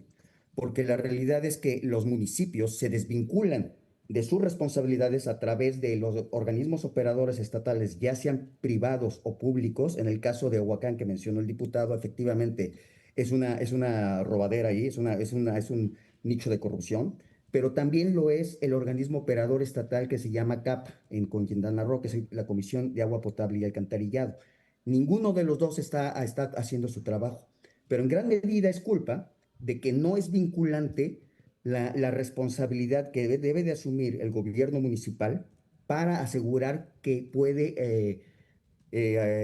porque la realidad es que los municipios se desvinculan de sus responsabilidades a través de los organismos operadores estatales, ya sean privados o públicos. En el caso de Huacán, que mencionó el diputado, efectivamente es una robadera ahí, es un nicho de corrupción, pero también lo es el organismo operador estatal que se llama CAP en Quintana Roo, que es la Comisión de Agua Potable y Alcantarillado. Ninguno de los dos está haciendo su trabajo, pero en gran medida es culpa de que no es vinculante la responsabilidad que debe de asumir el gobierno municipal para asegurar que puede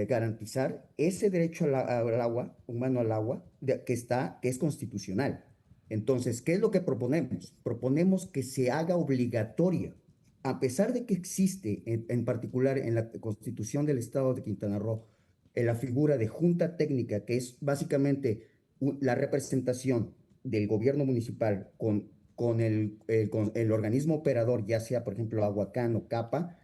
garantizar ese derecho al agua, humano al agua, que es constitucional. Entonces, ¿qué es lo que proponemos? Proponemos que se haga obligatoria, a pesar de que existe en particular en la Constitución del Estado de Quintana Roo, en la figura de junta técnica, que es básicamente la representación del gobierno municipal con el organismo operador, ya sea, por ejemplo, Aguacán o CAPA,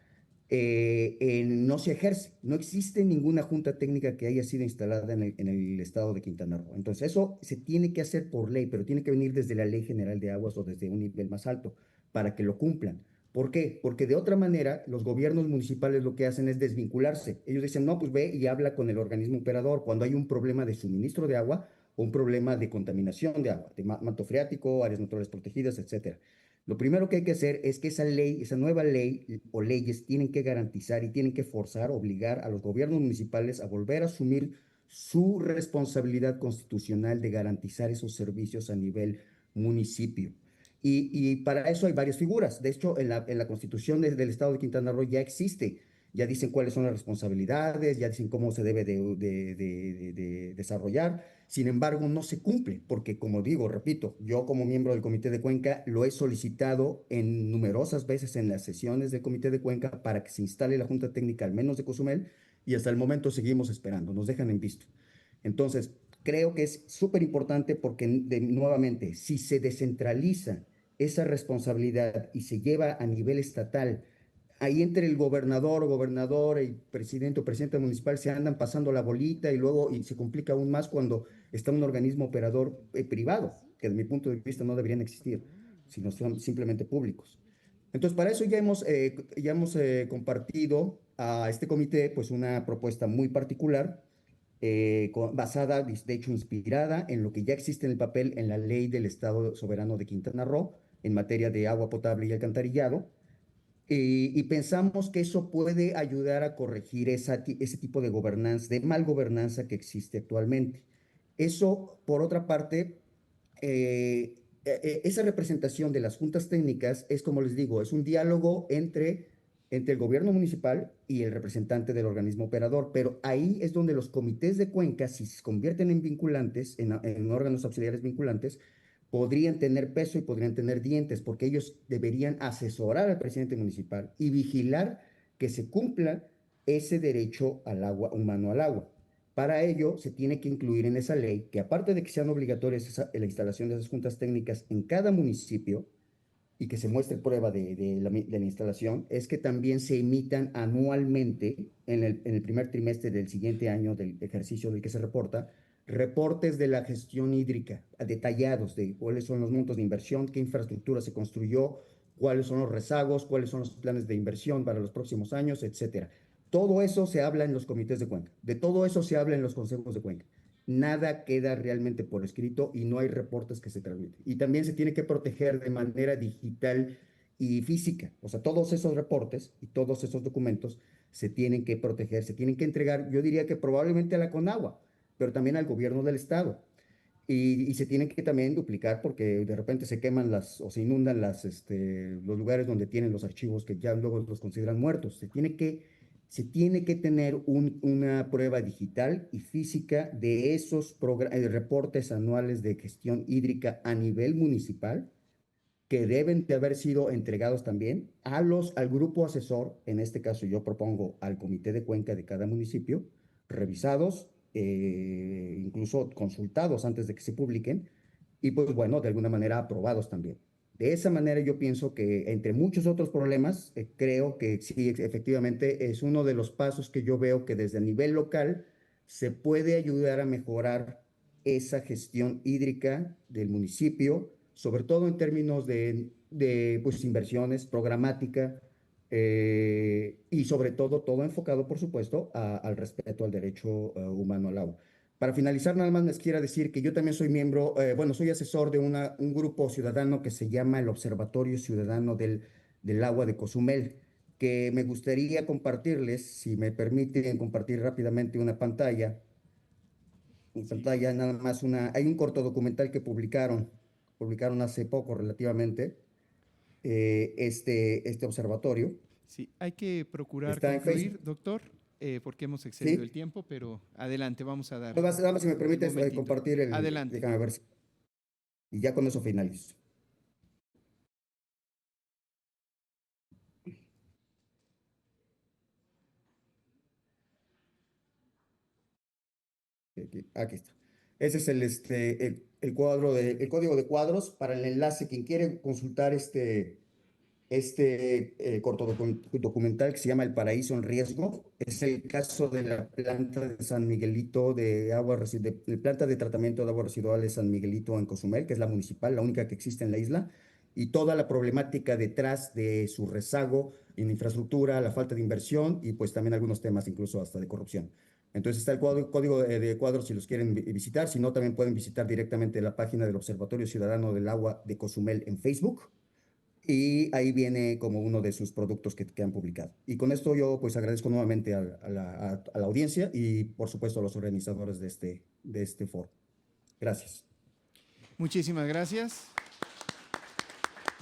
no se ejerce. No existe ninguna junta técnica que haya sido instalada en el estado de Quintana Roo. Entonces, eso se tiene que hacer por ley, pero tiene que venir desde la Ley General de Aguas o desde un nivel más alto para que lo cumplan. ¿Por qué? Porque de otra manera, los gobiernos municipales lo que hacen es desvincularse. Ellos dicen, no, pues ve y habla con el organismo operador cuando hay un problema de suministro de agua o un problema de contaminación de agua, de manto freático, áreas naturales protegidas, etcétera. Lo primero que hay que hacer es que esa ley, esa nueva ley o leyes tienen que garantizar y tienen que forzar, obligar a los gobiernos municipales a volver a asumir su responsabilidad constitucional de garantizar esos servicios a nivel municipio. Y para eso hay varias figuras. De hecho, en la Constitución del Estado de Quintana Roo ya existe, ya dicen cuáles son las responsabilidades, ya dicen cómo se debe de desarrollar. Sin embargo, no se cumple, porque como digo, repito, yo como miembro del Comité de Cuenca lo he solicitado en numerosas veces en las sesiones del Comité de Cuenca para que se instale la Junta Técnica, al menos de Cozumel, y hasta el momento seguimos esperando, nos dejan en visto. Entonces, creo que es súper importante porque, nuevamente, si se descentraliza esa responsabilidad y se lleva a nivel estatal, ahí entre el gobernador o gobernadora y presidente o presidenta municipal se andan pasando la bolita y se complica aún más cuando está un organismo operador privado, que desde mi punto de vista no deberían existir, sino son simplemente públicos. Entonces, para eso ya hemos compartido a este comité pues una propuesta muy particular, basada, de hecho, inspirada en lo que ya existe en el papel en la ley del Estado Soberano de Quintana Roo en materia de agua potable y alcantarillado, y pensamos que eso puede ayudar a corregir ese tipo de gobernanza, de mal gobernanza que existe actualmente. Eso, por otra parte, esa representación de las juntas técnicas es, como les digo, es un diálogo entre el gobierno municipal y el representante del organismo operador, pero ahí es donde los comités de cuenca, si se convierten en vinculantes, en órganos auxiliares vinculantes, podrían tener peso y podrían tener dientes, porque ellos deberían asesorar al presidente municipal y vigilar que se cumpla ese derecho al agua, humano al agua. Para ello, se tiene que incluir en esa ley que, aparte de que sean obligatorias la instalación de esas juntas técnicas en cada municipio y que se muestre prueba de la instalación, es que también se emitan anualmente, en el primer trimestre del siguiente año del ejercicio del que se reporta, reportes de la gestión hídrica detallados de cuáles son los montos de inversión, qué infraestructura se construyó, cuáles son los rezagos, cuáles son los planes de inversión para los próximos años, etcétera. Todo eso se habla en los comités de cuenca, de todo eso se habla en los consejos de cuenca. Nada queda realmente por escrito y no hay reportes que se transmiten. Y también se tiene que proteger de manera digital y física. O sea, todos esos reportes y todos esos documentos se tienen que proteger, se tienen que entregar, yo diría que probablemente a la CONAGUA, pero también al gobierno del estado. Y se tienen que también duplicar porque de repente se queman o se inundan los lugares donde tienen los archivos que ya luego los consideran muertos. Se tiene que tener una prueba digital y física de esos reportes anuales de gestión hídrica a nivel municipal que deben de haber sido entregados también al grupo asesor. En este caso yo propongo al comité de cuenca de cada municipio, revisados, incluso consultados antes de que se publiquen y pues bueno, de alguna manera aprobados también. De esa manera yo pienso que entre muchos otros problemas, creo que sí, efectivamente es uno de los pasos que yo veo que desde el nivel local se puede ayudar a mejorar esa gestión hídrica del municipio, sobre todo en términos de pues, inversiones, programática, y sobre todo enfocado, por supuesto, al respeto al derecho humano al agua. Para finalizar, nada más les quiero decir que yo también soy miembro, soy asesor de un grupo ciudadano que se llama el Observatorio Ciudadano del Agua de Cozumel, que me gustaría compartirles, si me permiten compartir rápidamente una pantalla. En pantalla nada más hay un corto documental que publicaron hace poco relativamente, este observatorio. Sí, hay que procurar Está en concluir, Facebook. doctor, porque hemos excedido Sí. el tiempo, pero adelante, vamos a dar. Nada más si me permites momentito. compartir Adelante. déjame ver y ya con eso finalizo. Aquí está. Ese es el código de cuadros para el enlace. Quien quiere consultar este corto documental que se llama El Paraíso en Riesgo, es el caso de la planta de San Miguelito de planta de tratamiento de aguas residuales San Miguelito en Cozumel, que es la municipal, la única que existe en la isla, y toda la problemática detrás de su rezago en infraestructura, la falta de inversión y pues también algunos temas incluso hasta de corrupción. Entonces está el código de cuadros si los quieren visitar, si no también pueden visitar directamente la página del Observatorio Ciudadano del Agua de Cozumel en Facebook. Y ahí viene como uno de sus productos que han publicado. Y con esto yo pues agradezco nuevamente a la audiencia y por supuesto a los organizadores de este foro. Gracias. Muchísimas gracias.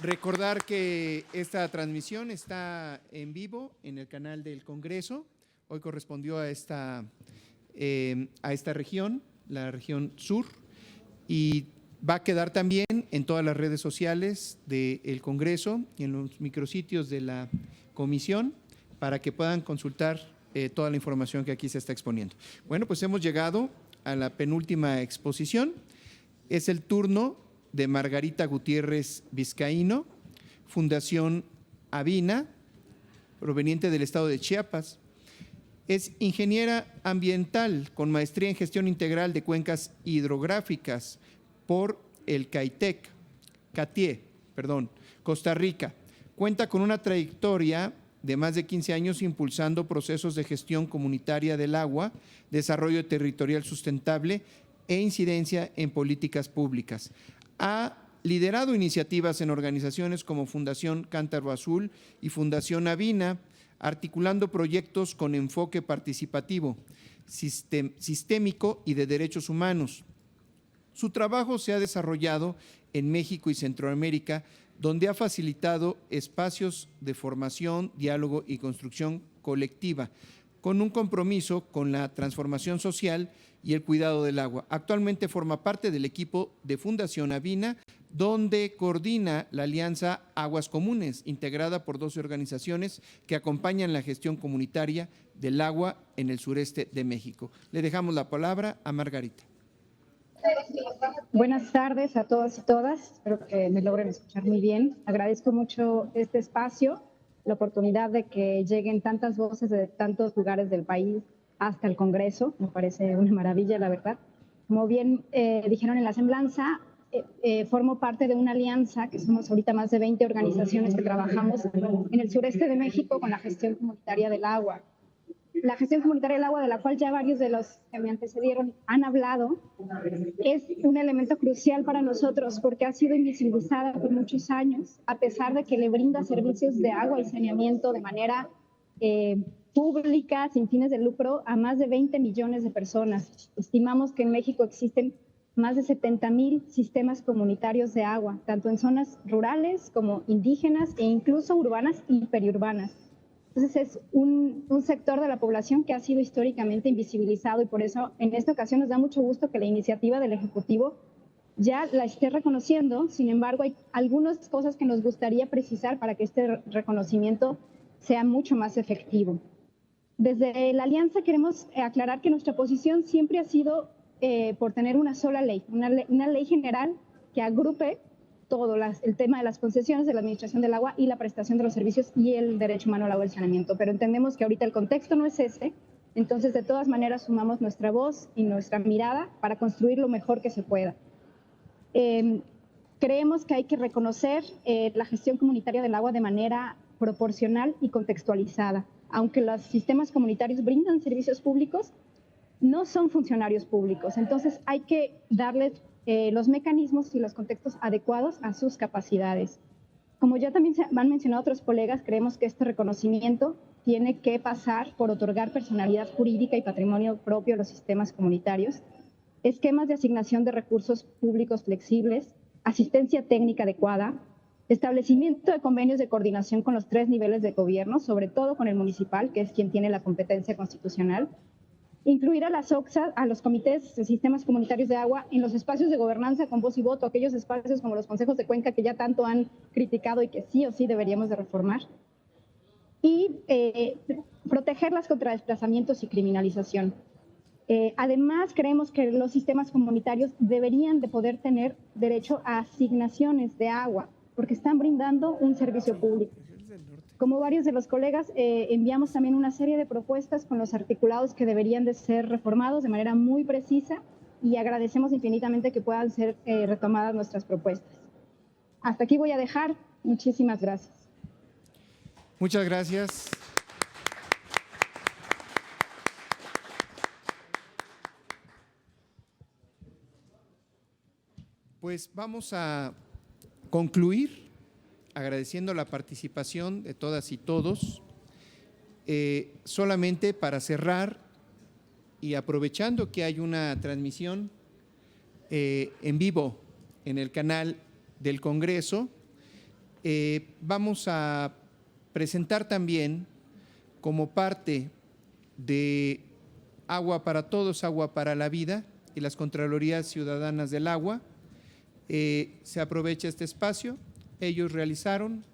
Recordar que esta transmisión está en vivo en el canal del Congreso. Hoy correspondió a esta región, la región sur, y va a quedar también en todas las redes sociales del Congreso y en los micrositios de la Comisión para que puedan consultar toda la información que aquí se está exponiendo. Bueno, pues hemos llegado a la penúltima exposición. Es el turno de Margarita Gutiérrez Vizcaíno, Fundación Avina, proveniente del estado de Chiapas. Es ingeniera ambiental con maestría en gestión integral de cuencas hidrográficas por el CATIE, Costa Rica. Cuenta con una trayectoria de más de 15 años impulsando procesos de gestión comunitaria del agua, desarrollo territorial sustentable e incidencia en políticas públicas. Ha liderado iniciativas en organizaciones como Fundación Cántaro Azul y Fundación Avina, articulando proyectos con enfoque participativo, sistémico y de derechos humanos. Su trabajo se ha desarrollado en México y Centroamérica, donde ha facilitado espacios de formación, diálogo y construcción colectiva, con un compromiso con la transformación social y el cuidado del agua. Actualmente forma parte del equipo de Fundación Avina, donde coordina la Alianza Aguas Comunes, integrada por 12 organizaciones que acompañan la gestión comunitaria del agua en el sureste de México. Le dejamos la palabra a Margarita. Buenas tardes a todos y todas. Espero que me logren escuchar muy bien. Agradezco mucho este espacio, la oportunidad de que lleguen tantas voces de tantos lugares del país hasta el Congreso. Me parece una maravilla, la verdad. Como bien dijeron en la semblanza, formo parte de una alianza, que somos ahorita más de 20 organizaciones que trabajamos en el sureste de México con la gestión comunitaria del agua. La gestión comunitaria del agua, de la cual ya varios de los que me antecedieron han hablado, es un elemento crucial para nosotros porque ha sido invisibilizada por muchos años, a pesar de que le brinda servicios de agua y saneamiento de manera pública, sin fines de lucro, a más de 20 millones de personas. Estimamos que en México existen más de 70,000 sistemas comunitarios de agua, tanto en zonas rurales como indígenas e incluso urbanas y periurbanas. Entonces es un sector de la población que ha sido históricamente invisibilizado y por eso en esta ocasión nos da mucho gusto que la iniciativa del Ejecutivo ya la esté reconociendo. Sin embargo, hay algunas cosas que nos gustaría precisar para que este reconocimiento sea mucho más efectivo. Desde la Alianza queremos aclarar que nuestra posición siempre ha sido por tener una sola ley, una ley general que agrupe todo el tema de las concesiones, de la administración del agua y la prestación de los servicios y el derecho humano al agua y el saneamiento. Pero entendemos que ahorita el contexto no es ese Entonces, de todas maneras, sumamos nuestra voz y nuestra mirada para construir lo mejor que se pueda. Creemos que hay que reconocer la gestión comunitaria del agua de manera proporcional y contextualizada. Aunque los sistemas comunitarios brindan servicios públicos, no son funcionarios públicos. Entonces, hay que darles los mecanismos y los contextos adecuados a sus capacidades. Como ya también han mencionado otros colegas, creemos que este reconocimiento tiene que pasar por otorgar personalidad jurídica y patrimonio propio a los sistemas comunitarios, esquemas de asignación de recursos públicos flexibles, asistencia técnica adecuada, establecimiento de convenios de coordinación con los 3 niveles de gobierno, sobre todo con el municipal, que es quien tiene la competencia constitucional, incluir a las OCSA, a los comités de sistemas comunitarios de agua, en los espacios de gobernanza con voz y voto, aquellos espacios como los consejos de cuenca que ya tanto han criticado y que sí o sí deberíamos de reformar, y protegerlas contra desplazamientos y criminalización. Además, creemos que los sistemas comunitarios deberían de poder tener derecho a asignaciones de agua, porque están brindando un servicio público. Como varios de los colegas, enviamos también una serie de propuestas con los articulados que deberían de ser reformados de manera muy precisa y agradecemos infinitamente que puedan ser retomadas nuestras propuestas. Hasta aquí voy a dejar. Muchísimas gracias. Muchas gracias. Pues vamos a concluir agradeciendo la participación de todas y todos. Solamente para cerrar y aprovechando que hay una transmisión en vivo en el canal del Congreso, vamos a presentar también como parte de Agua para Todos, Agua para la Vida y las Contralorías Ciudadanas del Agua. Se aprovecha este espacio. Ellos realizaron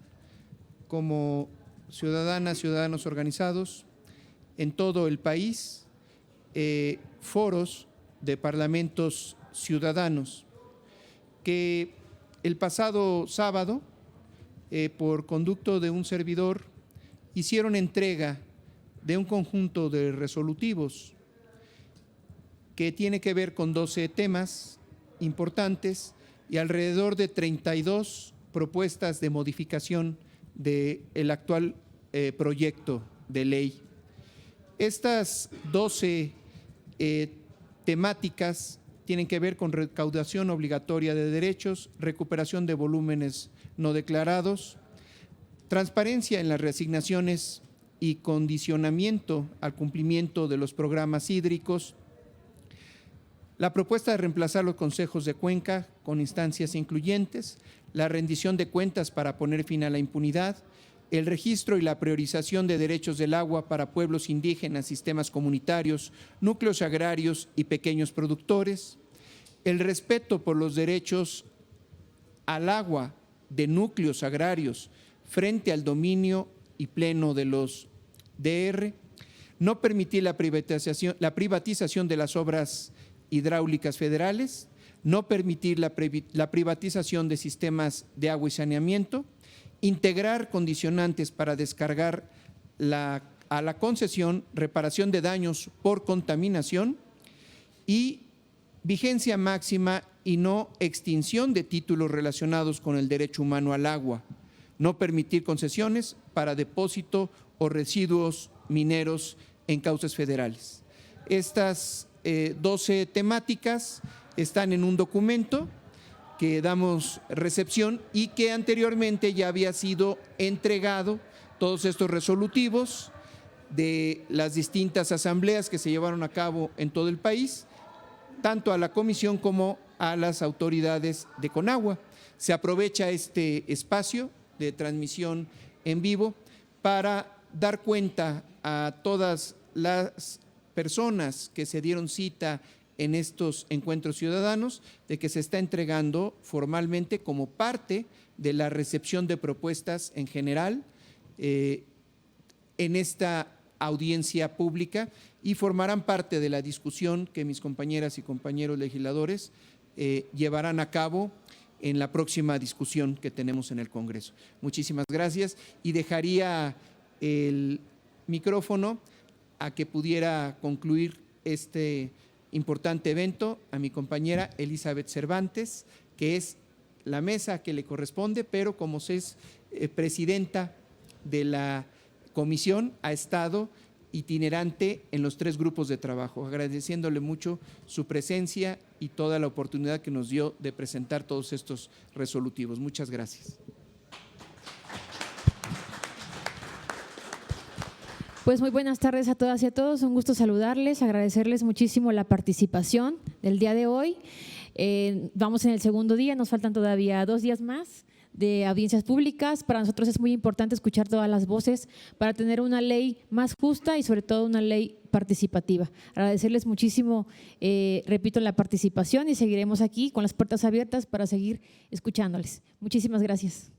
como ciudadanas, ciudadanos organizados en todo el país foros de parlamentos ciudadanos que el pasado sábado, por conducto de un servidor, hicieron entrega de un conjunto de resolutivos que tiene que ver con 12 temas importantes y alrededor de 32 propuestas de modificación del actual proyecto de ley. Estas 12 temáticas tienen que ver con recaudación obligatoria de derechos, recuperación de volúmenes no declarados, transparencia en las reasignaciones y condicionamiento al cumplimiento de los programas hídricos, la propuesta de reemplazar los consejos de cuenca con instancias incluyentes, la rendición de cuentas para poner fin a la impunidad, el registro y la priorización de derechos del agua para pueblos indígenas, sistemas comunitarios, núcleos agrarios y pequeños productores, el respeto por los derechos al agua de núcleos agrarios frente al dominio y pleno de los DR, no permitir la privatización de las obras hidráulicas federales, no permitir la privatización de sistemas de agua y saneamiento, integrar condicionantes para descargar a la concesión reparación de daños por contaminación y vigencia máxima y no extinción de títulos relacionados con el derecho humano al agua, no permitir concesiones para depósito o residuos mineros en cauces federales. Estas 12 temáticas están en un documento que damos recepción y que anteriormente ya había sido entregado, todos estos resolutivos de las distintas asambleas que se llevaron a cabo en todo el país, tanto a la comisión como a las autoridades de Conagua. Se aprovecha este espacio de transmisión en vivo para dar cuenta a todas las personas que se dieron cita en estos encuentros ciudadanos de que se está entregando formalmente como parte de la recepción de propuestas en general en esta audiencia pública y formarán parte de la discusión que mis compañeras y compañeros legisladores llevarán a cabo en la próxima discusión que tenemos en el Congreso. Muchísimas gracias y dejaría el micrófono a que pudiera concluir este importante evento a mi compañera Elizabeth Cervantes, que es la mesa que le corresponde, pero como se es presidenta de la comisión, ha estado itinerante en los 3 grupos de trabajo, agradeciéndole mucho su presencia y toda la oportunidad que nos dio de presentar todos estos resolutivos. Muchas gracias. Pues muy buenas tardes a todas y a todos, un gusto saludarles, agradecerles muchísimo la participación del día de hoy. Vamos en el segundo día, nos faltan todavía 2 días más de audiencias públicas. Para nosotros es muy importante escuchar todas las voces para tener una ley más justa y sobre todo una ley participativa. Agradecerles muchísimo, repito, la participación y seguiremos aquí con las puertas abiertas para seguir escuchándoles. Muchísimas gracias.